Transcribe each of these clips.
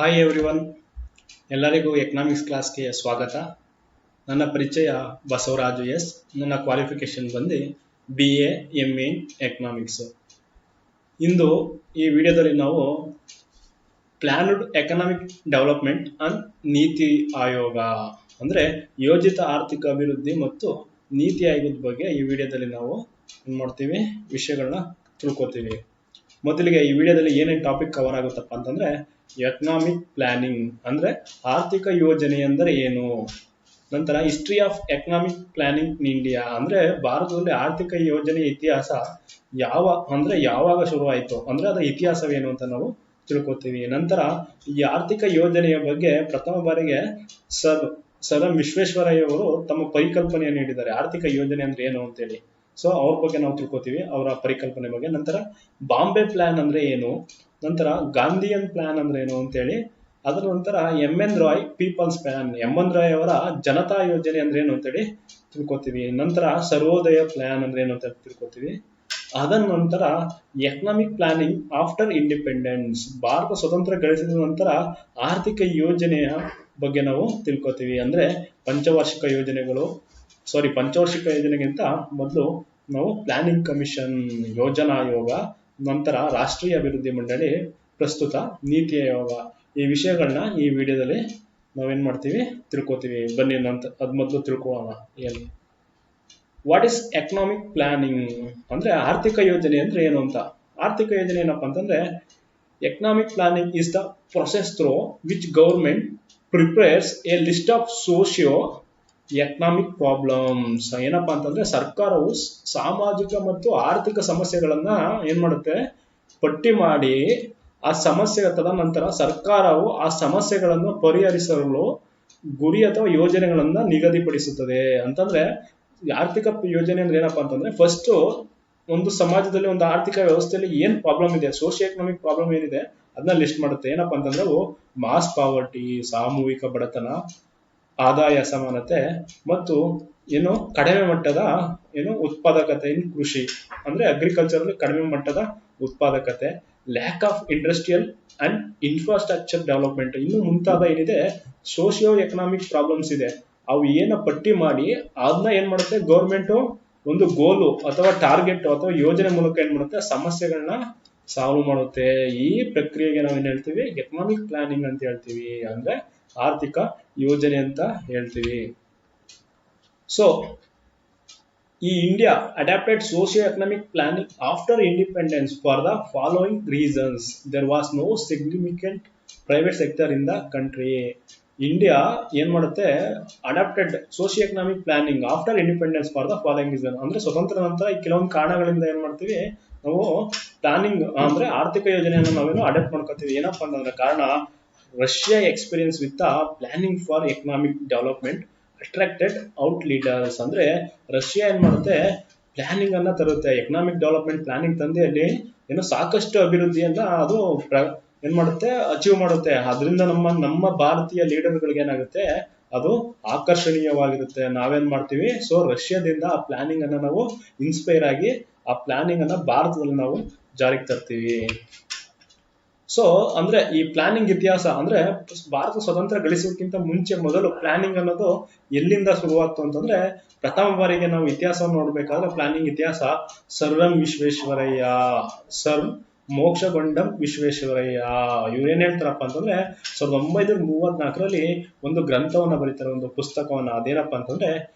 Hi everyone, ಎಲ್ಲರಿಗೂ economics ಕ್ಲಾಸ್ಗೆ ಸ್ವಾಗತ. ನನ್ನ ಪರಿಚಯ ಬಸವರಾಜು ಎಸ್. ನನ್ನ ಕ್ವಾಲಿಫಿಕೇಶನ್ ಬಂದು BA MA ಎಕನಾಮಿಕ್ಸ್. ಇಂದು ಈ ವಿಡಿಯೋದಲ್ಲಿ ನಾವು planned economic development and NITI Aayog ಅಂದರೆ ಯೋಜಿತ ಆರ್ಥಿಕ ಅಭಿವೃದ್ಧಿ ಮತ್ತು ನೀತಿ ಆಯೋಗದ ಬಗ್ಗೆ ಈ ವಿಡಿಯೋದಲ್ಲಿ ನಾವು ಏನು ಮಾಡ್ತೀವಿ, ವಿಷಯಗಳನ್ನ ತಿಳ್ಕೊತೀವಿ. ಮೊದಲಿಗೆ ಈ ವಿಡಿಯೋದಲ್ಲಿ ಏನೇನು ಟಾಪಿಕ್ ಕವರ್ ಆಗುತ್ತಪ್ಪ ಅಂತಂದ್ರೆ ಎಕನಾಮಿಕ್ ಪ್ಲಾನಿಂಗ್ ಅಂದ್ರೆ ಆರ್ಥಿಕ ಯೋಜನೆ ಅಂದರೆ ಏನು, ನಂತರ history of economic planning in India ಅಂದ್ರೆ ಭಾರತದಲ್ಲಿ ಆರ್ಥಿಕ ಯೋಜನೆ ಇತಿಹಾಸ ಯಾವಾಗ ಶುರುವಾಯಿತು ಅಂದ್ರೆ ಅದರ ಇತಿಹಾಸವೇನು ಅಂತ ನಾವು ತಿಳ್ಕೊತೀವಿ. ನಂತರ ಈ ಆರ್ಥಿಕ ಯೋಜನೆಯ ಬಗ್ಗೆ ಪ್ರಥಮ ಬಾರಿಗೆ ಸರ್ ವಿಶ್ವೇಶ್ವರಯ್ಯ ಅವರು ತಮ್ಮ ಪರಿಕಲ್ಪನೆಯನ್ನು ನೀಡಿದ್ದಾರೆ. ಆರ್ಥಿಕ ಯೋಜನೆ ಅಂದ್ರೆ ಏನು ಅಂತೇಳಿ, ಸೊ ಅವ್ರ ಬಗ್ಗೆ ನಾವು ತಿಳ್ಕೊತೀವಿ, ಅವರ ಪರಿಕಲ್ಪನೆ ಬಗ್ಗೆ. ನಂತರ ಬಾಂಬೆ ಪ್ಲಾನ್ ಅಂದ್ರೆ ಏನು, ನಂತರ ಗಾಂಧಿಯನ್ ಪ್ಲಾನ್ ಅಂದ್ರೆ ಏನು ಅಂತೇಳಿ, ಅದರ ನಂತರ MN Roy people's plan, MN Roy ಅವರ ಜನತಾ ಯೋಜನೆ ಅಂದ್ರೆ ಏನು ಅಂತೇಳಿ ತಿಳ್ಕೊತೀವಿ. ನಂತರ ಸರ್ವೋದಯ ಪ್ಲಾನ್ ಅಂದ್ರೆ ಏನು ಅಂತ ತಿಳ್ಕೊತೀವಿ. ಅದರ ನಂತರ economic planning after independence, Bharat ಸ್ವತಂತ್ರ ಗಳಿಸಿದ ನಂತರ ಆರ್ಥಿಕ ಯೋಜನೆಯ ಬಗ್ಗೆ ನಾವು ತಿಳ್ಕೊತೀವಿ. ಅಂದ್ರೆ ಪಂಚವಾರ್ಷಿಕ ಯೋಜನೆಗಿಂತ ಮೊದಲು ನಾವು ಪ್ಲಾನಿಂಗ್ ಕಮಿಷನ್, ಯೋಜನಾ ಆಯೋಗ, ನಂತರ ರಾಷ್ಟ್ರೀಯ ಅಭಿವೃದ್ಧಿ ಮಂಡಳಿ, ಪ್ರಸ್ತುತ ನೀತಿ ಆಯೋಗ, ಈ ವಿಷಯಗಳನ್ನ ಈ ವಿಡಿಯೋದಲ್ಲಿ ನಾವೇನ್ ಮಾಡ್ತೀವಿ, ತಿಳ್ಕೊತೀವಿ. ಬನ್ನಿ ಅದ್ ಮೊದಲು ತಿಳ್ಕೊಳ್ಳೋಣ. ಏನು ವಾಟ್ ಇಸ್ ಎಕನಾಮಿಕ್ ಪ್ಲಾನಿಂಗ್ ಅಂದ್ರೆ ಆರ್ಥಿಕ ಯೋಜನೆ ಅಂದ್ರೆ ಏನು ಅಂತ. ಆರ್ಥಿಕ ಯೋಜನೆ ಏನಪ್ಪಾ ಅಂತಂದ್ರೆ economic planning is the process through which government prepares A list of socio economic problems. ಏನಪ್ಪಾ ಅಂತಂದ್ರೆ ಸರ್ಕಾರವು ಸಾಮಾಜಿಕ ಮತ್ತು ಆರ್ಥಿಕ ಸಮಸ್ಯೆಗಳನ್ನ ಏನ್ ಮಾಡುತ್ತೆ, ಪಟ್ಟಿ ಮಾಡಿ ಆ ಸಮಸ್ಯೆ ತದನಂತರ ಸರ್ಕಾರವು ಆ ಸಮಸ್ಯೆಗಳನ್ನು ಪರಿಹರಿಸಲು ಗುರಿ ಅಥವಾ ಯೋಜನೆಗಳನ್ನ ನಿಗದಿಪಡಿಸುತ್ತದೆ. ಅಂತಂದ್ರೆ ಆರ್ಥಿಕ ಯೋಜನೆ ಅಂದ್ರೆ ಏನಪ್ಪಾ ಅಂತಂದ್ರೆ ಫಸ್ಟ್ ಒಂದು ಸಮಾಜದಲ್ಲಿ ಒಂದು ಆರ್ಥಿಕ ವ್ಯವಸ್ಥೆಯಲ್ಲಿ ಏನ್ ಪ್ರಾಬ್ಲಮ್ ಇದೆ, ಸೋಶಿಯೋ ಎಕನಾಮಿಕ್ ಪ್ರಾಬ್ಲಮ್ ಏನಿದೆ ಅದನ್ನ ಲಿಸ್ಟ್ ಮಾಡುತ್ತೆ. ಏನಪ್ಪಾ ಅಂತಂದ್ರೆ ಅವು ಮಾಸ್ ಪಾವರ್ಟಿ, ಸಾಮೂಹಿಕ ಬಡತನ, ಆದಾಯ ಅಸಮಾನತೆ ಮತ್ತು ಕಡಿಮೆ ಮಟ್ಟದ ಉತ್ಪಾದಕತೆ ಇನ್ ಕೃಷಿ ಅಂದ್ರೆ ಅಗ್ರಿಕಲ್ಚರ್ ಅಲ್ಲಿ ಕಡಿಮೆ ಮಟ್ಟದ ಉತ್ಪಾದಕತೆ, lack of industrial and infrastructure development, ಇನ್ನು ಮುಂತಾದ ಏನಿದೆ ಸೋಶಿಯೋ ಎಕನಾಮಿಕ್ ಪ್ರಾಬ್ಲಮ್ಸ್ ಇದೆ. ಅವು ಪಟ್ಟಿ ಮಾಡಿ ಅದನ್ನ ಏನ್ ಮಾಡುತ್ತೆ ಗೌರ್ಮೆಂಟ್ ಒಂದು ಗೋಲು ಅಥವಾ ಟಾರ್ಗೆಟ್ ಅಥವಾ ಯೋಜನೆ ಮೂಲಕ ಏನ್ ಮಾಡುತ್ತೆ ಸಮಸ್ಯೆಗಳನ್ನ ಸಾಲ್ವ್ ಮಾಡುತ್ತೆ. ಈ ಪ್ರಕ್ರಿಯೆಗೆ ನಾವು ಏನ್ ಹೇಳ್ತೀವಿ, ಎಕನಾಮಿಕ್ ಪ್ಲಾನಿಂಗ್ ಅಂತ ಹೇಳ್ತೀವಿ, ಅಂದ್ರೆ ಆರ್ಥಿಕ ಯೋಜನೆ ಅಂತ ಹೇಳ್ತೀವಿ. ಸೊ ಈ India adopted socio economic planning after independence for the following reasons. There was no significant private sector in the country. India ಏನ್ ಮಾಡುತ್ತೆ, adopted socio economic planning after independence for the following reason ಅಂದ್ರೆ ಸ್ವತಂತ್ರ ನಂತರ ಈ ಕೆಲವೊಂದು ಕಾರಣಗಳಿಂದ ಏನ್ ಮಾಡ್ತೀವಿ ನಾವು ಪ್ಲಾನಿಂಗ್ ಅಂದ್ರೆ ಆರ್ಥಿಕ ಯೋಜನೆಯನ್ನು ನಾವೇನು ಅಡಾಪ್ಟ್ ಮಾಡ್ಕೊತೀವಿ. ಏನಪ್ಪಾ ಅಂತಂದ್ರೆ ಕಾರಣ Russia experience with planning for economic development attracted out leaders. ಅಂದ್ರೆ ರಷ್ಯಾ ಏನ್ ಮಾಡುತ್ತೆ ಪ್ಲಾನಿಂಗ್ ಅನ್ನ ತರುತ್ತೆ, ಎಕನಾಮಿಕ್ ಡೆವಲಪ್ಮೆಂಟ್ ಪ್ಲಾನಿಂಗ್ ತಂದೆ ಅಲ್ಲಿ ಸಾಕಷ್ಟು ಅಭಿವೃದ್ಧಿಯನ್ನ ಅದು ಏನ್ ಮಾಡುತ್ತೆ, ಅಚೀವ್ ಮಾಡುತ್ತೆ. ಅದರಿಂದ ನಮ್ಮ ಭಾರತೀಯ ಲೀಡರ್ಗಳಿಗೆ ಏನಾಗುತ್ತೆ, ಅದು ಆಕರ್ಷಣೀಯವಾಗಿರುತ್ತೆ. ನಾವೇನ್ ಮಾಡ್ತೀವಿ, ಸೊ ರಷ್ಯಾದಿಂದ ಆ ಪ್ಲಾನಿಂಗ್ ಅನ್ನ ನಾವು ಇನ್ಸ್ಪೈರ್ ಆಗಿ ಆ ಪ್ಲಾನಿಂಗ್ ಅನ್ನ ಭಾರತದಲ್ಲಿ ನಾವು ಜಾರಿಗೆ ತರ್ತೀವಿ. ಸೊ ಅಂದ್ರೆ ಈ ಪ್ಲಾನಿಂಗ್ ಇತಿಹಾಸ ಅಂದ್ರೆ ಭಾರತ ಸ್ವತಂತ್ರ ಗಳಿಸೋಕ್ಕಿಂತ ಮುಂಚೆ ಮೊದಲು ಪ್ಲಾನಿಂಗ್ ಅನ್ನೋದು ಎಲ್ಲಿಂದ ಶುರುವಾಗ್ತು ಅಂತಂದ್ರೆ ಪ್ರಥಮ ಬಾರಿಗೆ ನಾವು ಇತಿಹಾಸವನ್ನು ನೋಡ್ಬೇಕಾದ್ರೆ ಪ್ಲಾನಿಂಗ್ ಇತಿಹಾಸ ಸರ್ ಮೋಕ್ಷಗುಂಡಂ ವಿಶ್ವೇಶ್ವರಯ್ಯ ಇವ್ರೇನ್ ಹೇಳ್ತಾರಪ್ಪ ಅಂತಂದ್ರೆ 1934ರಲ್ಲಿ ಒಂದು ಗ್ರಂಥವನ್ನ ಬರೀತಾರೆ, ಒಂದು ಪುಸ್ತಕವನ್ನ. ಅದೇನಪ್ಪ ಅಂತಂದ್ರೆ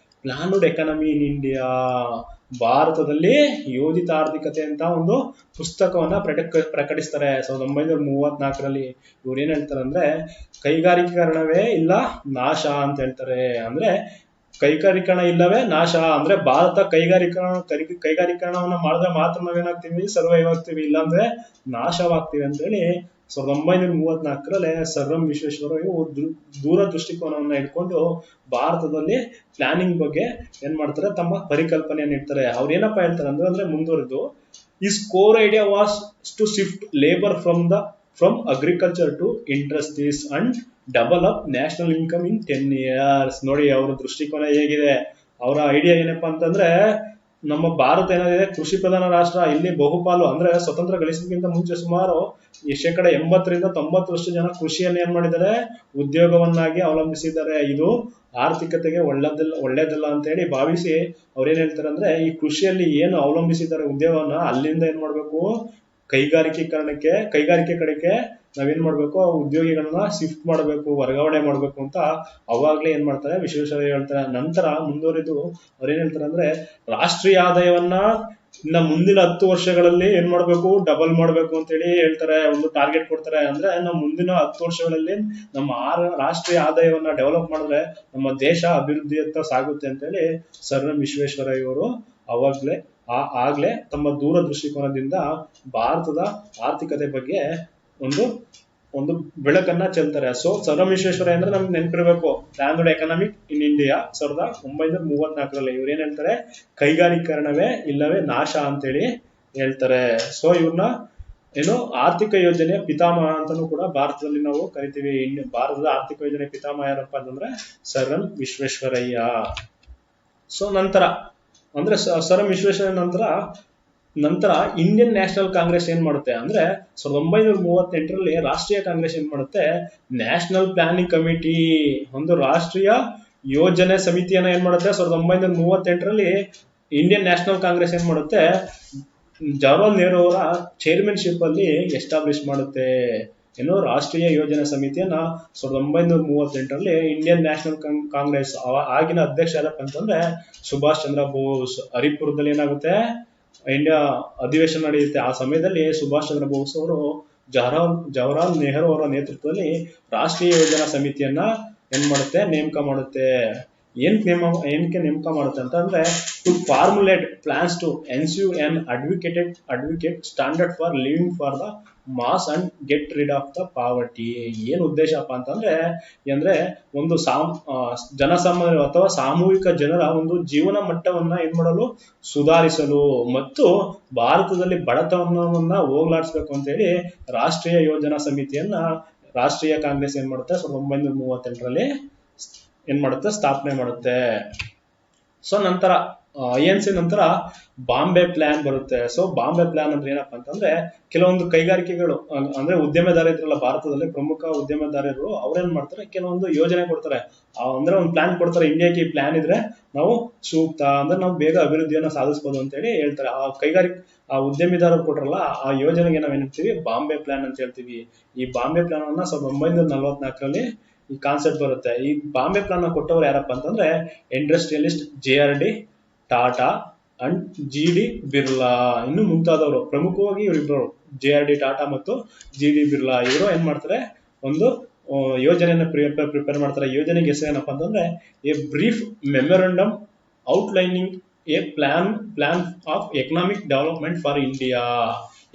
ಪ್ಲಾನ್ಡ್ ಎಕಾನಮಿ ಇನ್ ಇಂಡಿಯಾ, ಭಾರತದಲ್ಲಿ ಯೋಜಿತ ಆರ್ಥಿಕತೆ ಅಂತ ಒಂದು ಪುಸ್ತಕವನ್ನ ಪ್ರಕಟಿಸ್ತಾರೆ 1934ರಲ್ಲಿ. ಇವ್ರು ಏನ್ ಹೇಳ್ತಾರೆ ಅಂದ್ರೆ ಕೈಗಾರಿಕೀಕರಣವೇ ಇಲ್ಲ ನಾಶ ಅಂತ ಹೇಳ್ತಾರೆ. ಅಂದ್ರೆ ಕೈಗಾರಿಕರಣ ಇಲ್ಲವೇ ನಾಶ ಅಂದ್ರೆ ಭಾರತ ಕೈಗಾರಿಕರಣವನ್ನ ಮಾಡಿದ್ರೆ ಮಾತ್ರ ನಾವೇನಾಗ್ತೀವಿ, ಸರ್ವೈವ್ ಆಗ್ತೀವಿ, ಇಲ್ಲಾಂದ್ರೆ ನಾಶವಾಗ್ತೀವಿ ಅಂತ ಹೇಳಿ 1934ರಲ್ಲಿ ಸರ್ ವಿಶ್ವೇಶ್ವರಯ್ಯ ದೂರ ದೃಷ್ಟಿಕೋನವನ್ನ ಇಟ್ಕೊಂಡು ಭಾರತದಲ್ಲಿ ಪ್ಲಾನಿಂಗ್ ಬಗ್ಗೆ ಏನ್ ಮಾಡ್ತಾರೆ, ತಮ್ಮ ಪರಿಕಲ್ಪನೆಯನ್ನು ಇಡ್ತಾರೆ. ಅವ್ರು ಏನಪ್ಪಾ ಹೇಳ್ತಾರೆ ಅಂದ್ರೆ ಮುಂದುವರೆದು is core idea was to shift labour from agriculture to industries and develop national income in 10 years. ನೋಡಿ ಅವ್ರ ದೃಷ್ಟಿಕೋನ ಹೇಗಿದೆ, ಅವರ ಐಡಿಯಾ ಏನಪ್ಪಾ ಅಂತಂದ್ರೆ ನಮ್ಮ ಭಾರತ ಏನಿದೆ ಕೃಷಿ ಪ್ರಧಾನ ರಾಷ್ಟ್ರ. ಇಲ್ಲಿ ಬಹುಪಾಲು ಅಂದ್ರೆ ಸ್ವತಂತ್ರ ಗಳಿಸೋದಕ್ಕಿಂತ ಮುಂಚೆ ಸುಮಾರು ಈ 80% 90% ಜನ ಕೃಷಿಯನ್ನು ಏನ್ ಮಾಡಿದ್ದಾರೆ, ಉದ್ಯೋಗವನ್ನಾಗಿ ಅವಲಂಬಿಸಿದ್ದಾರೆ. ಇದು ಆರ್ಥಿಕತೆಗೆ ಒಳ್ಳೇದಲ್ಲ ಅಂತ ಹೇಳಿ ಭಾವಿಸಿ ಅವ್ರೇನ್ ಹೇಳ್ತಾರೆ ಅಂದ್ರೆ, ಈ ಕೃಷಿಯಲ್ಲಿ ಏನು ಅವಲಂಬಿಸಿದ್ದಾರೆ ಉದ್ಯೋಗವನ್ನ, ಅಲ್ಲಿಂದ ಏನ್ ಮಾಡ್ಬೇಕು, ಕೈಗಾರಿಕೆ ಕಡೆಗೆ ನಾವೇನ್ ಮಾಡ್ಬೇಕು, ಉದ್ಯೋಗಿಗಳನ್ನ ಶಿಫ್ಟ್ ಮಾಡಬೇಕು, ವರ್ಗಾವಣೆ ಮಾಡ್ಬೇಕು ಅಂತ ಅವಾಗ್ಲೇ ಏನ್ ಮಾಡ್ತಾರೆ ವಿಶ್ವೇಶ್ವರಯ್ಯ ಹೇಳ್ತಾರೆ. ನಂತರ ಮುಂದುವರಿದು ಅವ್ರೇನ್ ಹೇಳ್ತಾರೆ ಅಂದ್ರೆ, ರಾಷ್ಟ್ರೀಯ ಆದಾಯವನ್ನ ಇನ್ನ ಮುಂದಿನ 10 ವರ್ಷಗಳಲ್ಲಿ ಏನ್ ಮಾಡ್ಬೇಕು, ಡಬಲ್ ಮಾಡ್ಬೇಕು ಅಂತ ಹೇಳಿ ಹೇಳ್ತಾರೆ. ಒಂದು ಟಾರ್ಗೆಟ್ ಕೊಡ್ತಾರೆ. ಅಂದ್ರೆ ನಾವು ಮುಂದಿನ 10 ವರ್ಷಗಳಲ್ಲಿ ನಮ್ಮ ರಾಷ್ಟ್ರೀಯ ಆದಾಯವನ್ನ ಡೆವಲಪ್ ಮಾಡಿದ್ರೆ ನಮ್ಮ ದೇಶ ಅಭಿವೃದ್ಧಿಯತ್ತ ಸಾಗುತ್ತೆ ಅಂತ ಹೇಳಿ ಸರ್ ಎಂ ವಿಶ್ವೇಶ್ವರಯ್ಯ ಅವರು ಆಗ್ಲೇ ತಮ್ಮ ದೂರದೃಷ್ಟಿಕೋನದಿಂದ ಭಾರತದ ಆರ್ಥಿಕತೆ ಬಗ್ಗೆ ಒಂದು ಬೆಳಕನ್ನ ಚೆಲ್ತಾರೆ. ಸೊ ಸರ್ ಎಂ ವಿಶ್ವೇಶ್ವರಯ್ಯ ಅಂದ್ರೆ ನಮ್ಗೆ ನೆನಪಿರ್ಬೇಕು, ಸ್ಟ್ಯಾಂಡರ್ಡ್ ಎಕನಾಮಿಕ್ ಇನ್ ಇಂಡಿಯಾ 1934 ಇವ್ರು ಏನ್ ಹೇಳ್ತಾರೆ, ಕೈಗಾರೀಕರಣವೇ ಇಲ್ಲವೇ ನಾಶ ಅಂತೇಳಿ ಹೇಳ್ತಾರೆ. ಸೊ ಇವ್ರನ್ನ ಆರ್ಥಿಕ ಯೋಜನೆಯ ಪಿತಾಮಹ ಅಂತಾನೂ ಕೂಡ ಭಾರತದಲ್ಲಿ ನಾವು ಕರಿತೀವಿ. ಭಾರತದ ಆರ್ಥಿಕ ಯೋಜನೆ ಪಿತಾಮಹ ಯಾರಪ್ಪ ಅಂತಂದ್ರೆ ಸರ್ ಎಂ ವಿಶ್ವೇಶ್ವರಯ್ಯ. ಸೊ ನಂತರ ಅಂದ್ರೆ ಸರ್ ಎಂ ವಿಶ್ವೇಶ್ವರಯ್ಯ ನಂತರ ಇಂಡಿಯನ್ ನ್ಯಾಷನಲ್ ಕಾಂಗ್ರೆಸ್ ಏನ್ ಮಾಡುತ್ತೆ ಅಂದ್ರೆ, 1938ರಲ್ಲಿ ರಾಷ್ಟ್ರೀಯ ಕಾಂಗ್ರೆಸ್ ಏನ್ ಮಾಡುತ್ತೆ, ನ್ಯಾಷನಲ್ ಪ್ಲಾನಿಂಗ್ ಕಮಿಟಿ, ಒಂದು ರಾಷ್ಟ್ರೀಯ ಯೋಜನೆ ಸಮಿತಿಯನ್ನ ಏನ್ ಮಾಡುತ್ತೆ. 1938ರಲ್ಲಿ ಇಂಡಿಯನ್ ನ್ಯಾಷನಲ್ ಕಾಂಗ್ರೆಸ್ ಏನ್ ಮಾಡುತ್ತೆ, ಜವಾಹರ್ಲಾಲ್ ನೆಹರು ಅವರ ಚೇರ್ಮನ್ಶಿಪ್ ಅಲ್ಲಿ ಎಸ್ಟಾಬ್ಲಿಷ್ ಮಾಡುತ್ತೆ. ರಾಷ್ಟ್ರೀಯ ಯೋಜನಾ ಸಮಿತಿಯನ್ನ 1938ರಲ್ಲಿ ಇಂಡಿಯನ್ ನ್ಯಾಷನಲ್ ಕಾಂಗ್ರೆಸ್. ಆಗಿನ ಅಧ್ಯಕ್ಷ ಯಾರಪ್ಪ ಅಂತಂದ್ರೆ ಸುಭಾಷ್ ಚಂದ್ರ ಬೋಸ್. ಹರಿಪುರದಲ್ಲಿ ಏನಾಗುತ್ತೆ, ಇಂಡಿಯಾ ಅಧಿವೇಶನ ನಡೆಯುತ್ತೆ. ಆ ಸಮಯದಲ್ಲಿ ಸುಭಾಷ್ ಚಂದ್ರ ಬೋಸ್ ಅವರು ಜವಾಹರ್ಲಾಲ್ ನೆಹರು ಅವರ ನೇತೃತ್ವದಲ್ಲಿ ರಾಷ್ಟ್ರೀಯ ಯೋಜನಾ ಸಮಿತಿಯನ್ನ ಏನ್ ಮಾಡುತ್ತೆ, ನೇಮಕ ಮಾಡುತ್ತೆ. ಏನಕ್ಕೆ ನೇಮಕ ಮಾಡುತ್ತೆ ಅಂತಂದ್ರೆ, to formulate plans to ensure an adequate standard for living for the mass and get rid of the poverty. ಏನ್ ಉದ್ದೇಶಪ್ಪ ಅಂತಂದ್ರೆ, ಒಂದು ಜನಸಾಮಾನ್ಯರು ಅಥವಾ ಸಾಮೂಹಿಕ ಜನರ ಒಂದು ಜೀವನ ಮಟ್ಟವನ್ನ ಏನ್ ಮಾಡಲು, ಸುಧಾರಿಸಲು ಮತ್ತು ಭಾರತದಲ್ಲಿ ಬಡತನವನ್ನ ಹೋಗ್ಲಾಡಿಸ್ಬೇಕು ಅಂತ ಹೇಳಿ ರಾಷ್ಟ್ರೀಯ ಯೋಜನಾ ಸಮಿತಿಯನ್ನ ರಾಷ್ಟ್ರೀಯ ಕಾಂಗ್ರೆಸ್ ಏನ್ ಮಾಡುತ್ತೆ, 1938ರಲ್ಲಿ ಏನ್ ಮಾಡುತ್ತೆ, ಸ್ಥಾಪನೆ ಮಾಡುತ್ತೆ. ಸೊ ನಂತರ INC ನಂತರ ಬಾಂಬೆ ಪ್ಲಾನ್ ಬರುತ್ತೆ. ಸೊ ಬಾಂಬೆ ಪ್ಲಾನ್ ಅಂದ್ರೆ ಏನಪ್ಪಾ ಅಂತಂದ್ರೆ, ಕೆಲವೊಂದು ಕೈಗಾರಿಕೆಗಳು ಅಂದ್ರೆ ಉದ್ಯಮೆದಾರ ಇದ್ರಲ್ಲ, ಭಾರತದಲ್ಲಿ ಪ್ರಮುಖ ಉದ್ಯಮೆದಾರರು ಅವ್ರೇನ್ ಮಾಡ್ತಾರೆ, ಕೆಲವೊಂದು ಯೋಜನೆ ಕೊಡ್ತಾರೆ. ಅಂದ್ರೆ ಒಂದು ಪ್ಲಾನ್ ಕೊಡ್ತಾರೆ, ಇಂಡಿಯಾಕ್ಕೆ ಈ ಪ್ಲಾನ್ ಇದ್ರೆ ನಾವು ಸೂಕ್ತ ಅಂದ್ರೆ ನಾವು ಬೇಗ ಅಭಿವೃದ್ಧಿಯನ್ನ ಸಾಧಿಸಬಹುದು ಅಂತ ಹೇಳಿ ಹೇಳ್ತಾರೆ. ಆ ಉದ್ಯಮಿದಾರರು ಕೊಟ್ರಲ್ಲ, ಆ ಯೋಜನೆಗೆ ನಾವ್ ಏನ್ತೀವಿ, ಬಾಂಬೆ ಪ್ಲಾನ್ ಅಂತ ಹೇಳ್ತೀವಿ. ಈ ಬಾಂಬೆ ಪ್ಲಾನ್ ಅನ್ನ 1944ರಲ್ಲಿ ಈ ಕಾನ್ಸೆಪ್ಟ್ ಬರುತ್ತೆ. ಈ ಬಾಂಬೆ ಪ್ಲಾನ್ ಕೊಟ್ಟವ್ರು ಯಾರಪ್ಪ ಅಂತಂದ್ರೆ, industrialist JRD Tata and GD Birla, ಇನ್ನು ಮುಂತಾದವರು. ಪ್ರಮುಖವಾಗಿ ಇವರಿಬ್ಬರು, JRD ಟಾಟಾ ಮತ್ತು GD ಬಿರ್ಲಾ. ಇವರು ಏನ್ ಮಾಡ್ತಾರೆ, ಒಂದು ಯೋಜನೆಯನ್ನ ಪ್ರಿಪೇರ್ ಮಾಡ್ತಾರೆ. ಯೋಜನೆಗೆ ಹೆಸರು ಏನಪ್ಪಾ ಅಂತಂದ್ರೆ, a brief memorandum outlining a plan of economic development for India.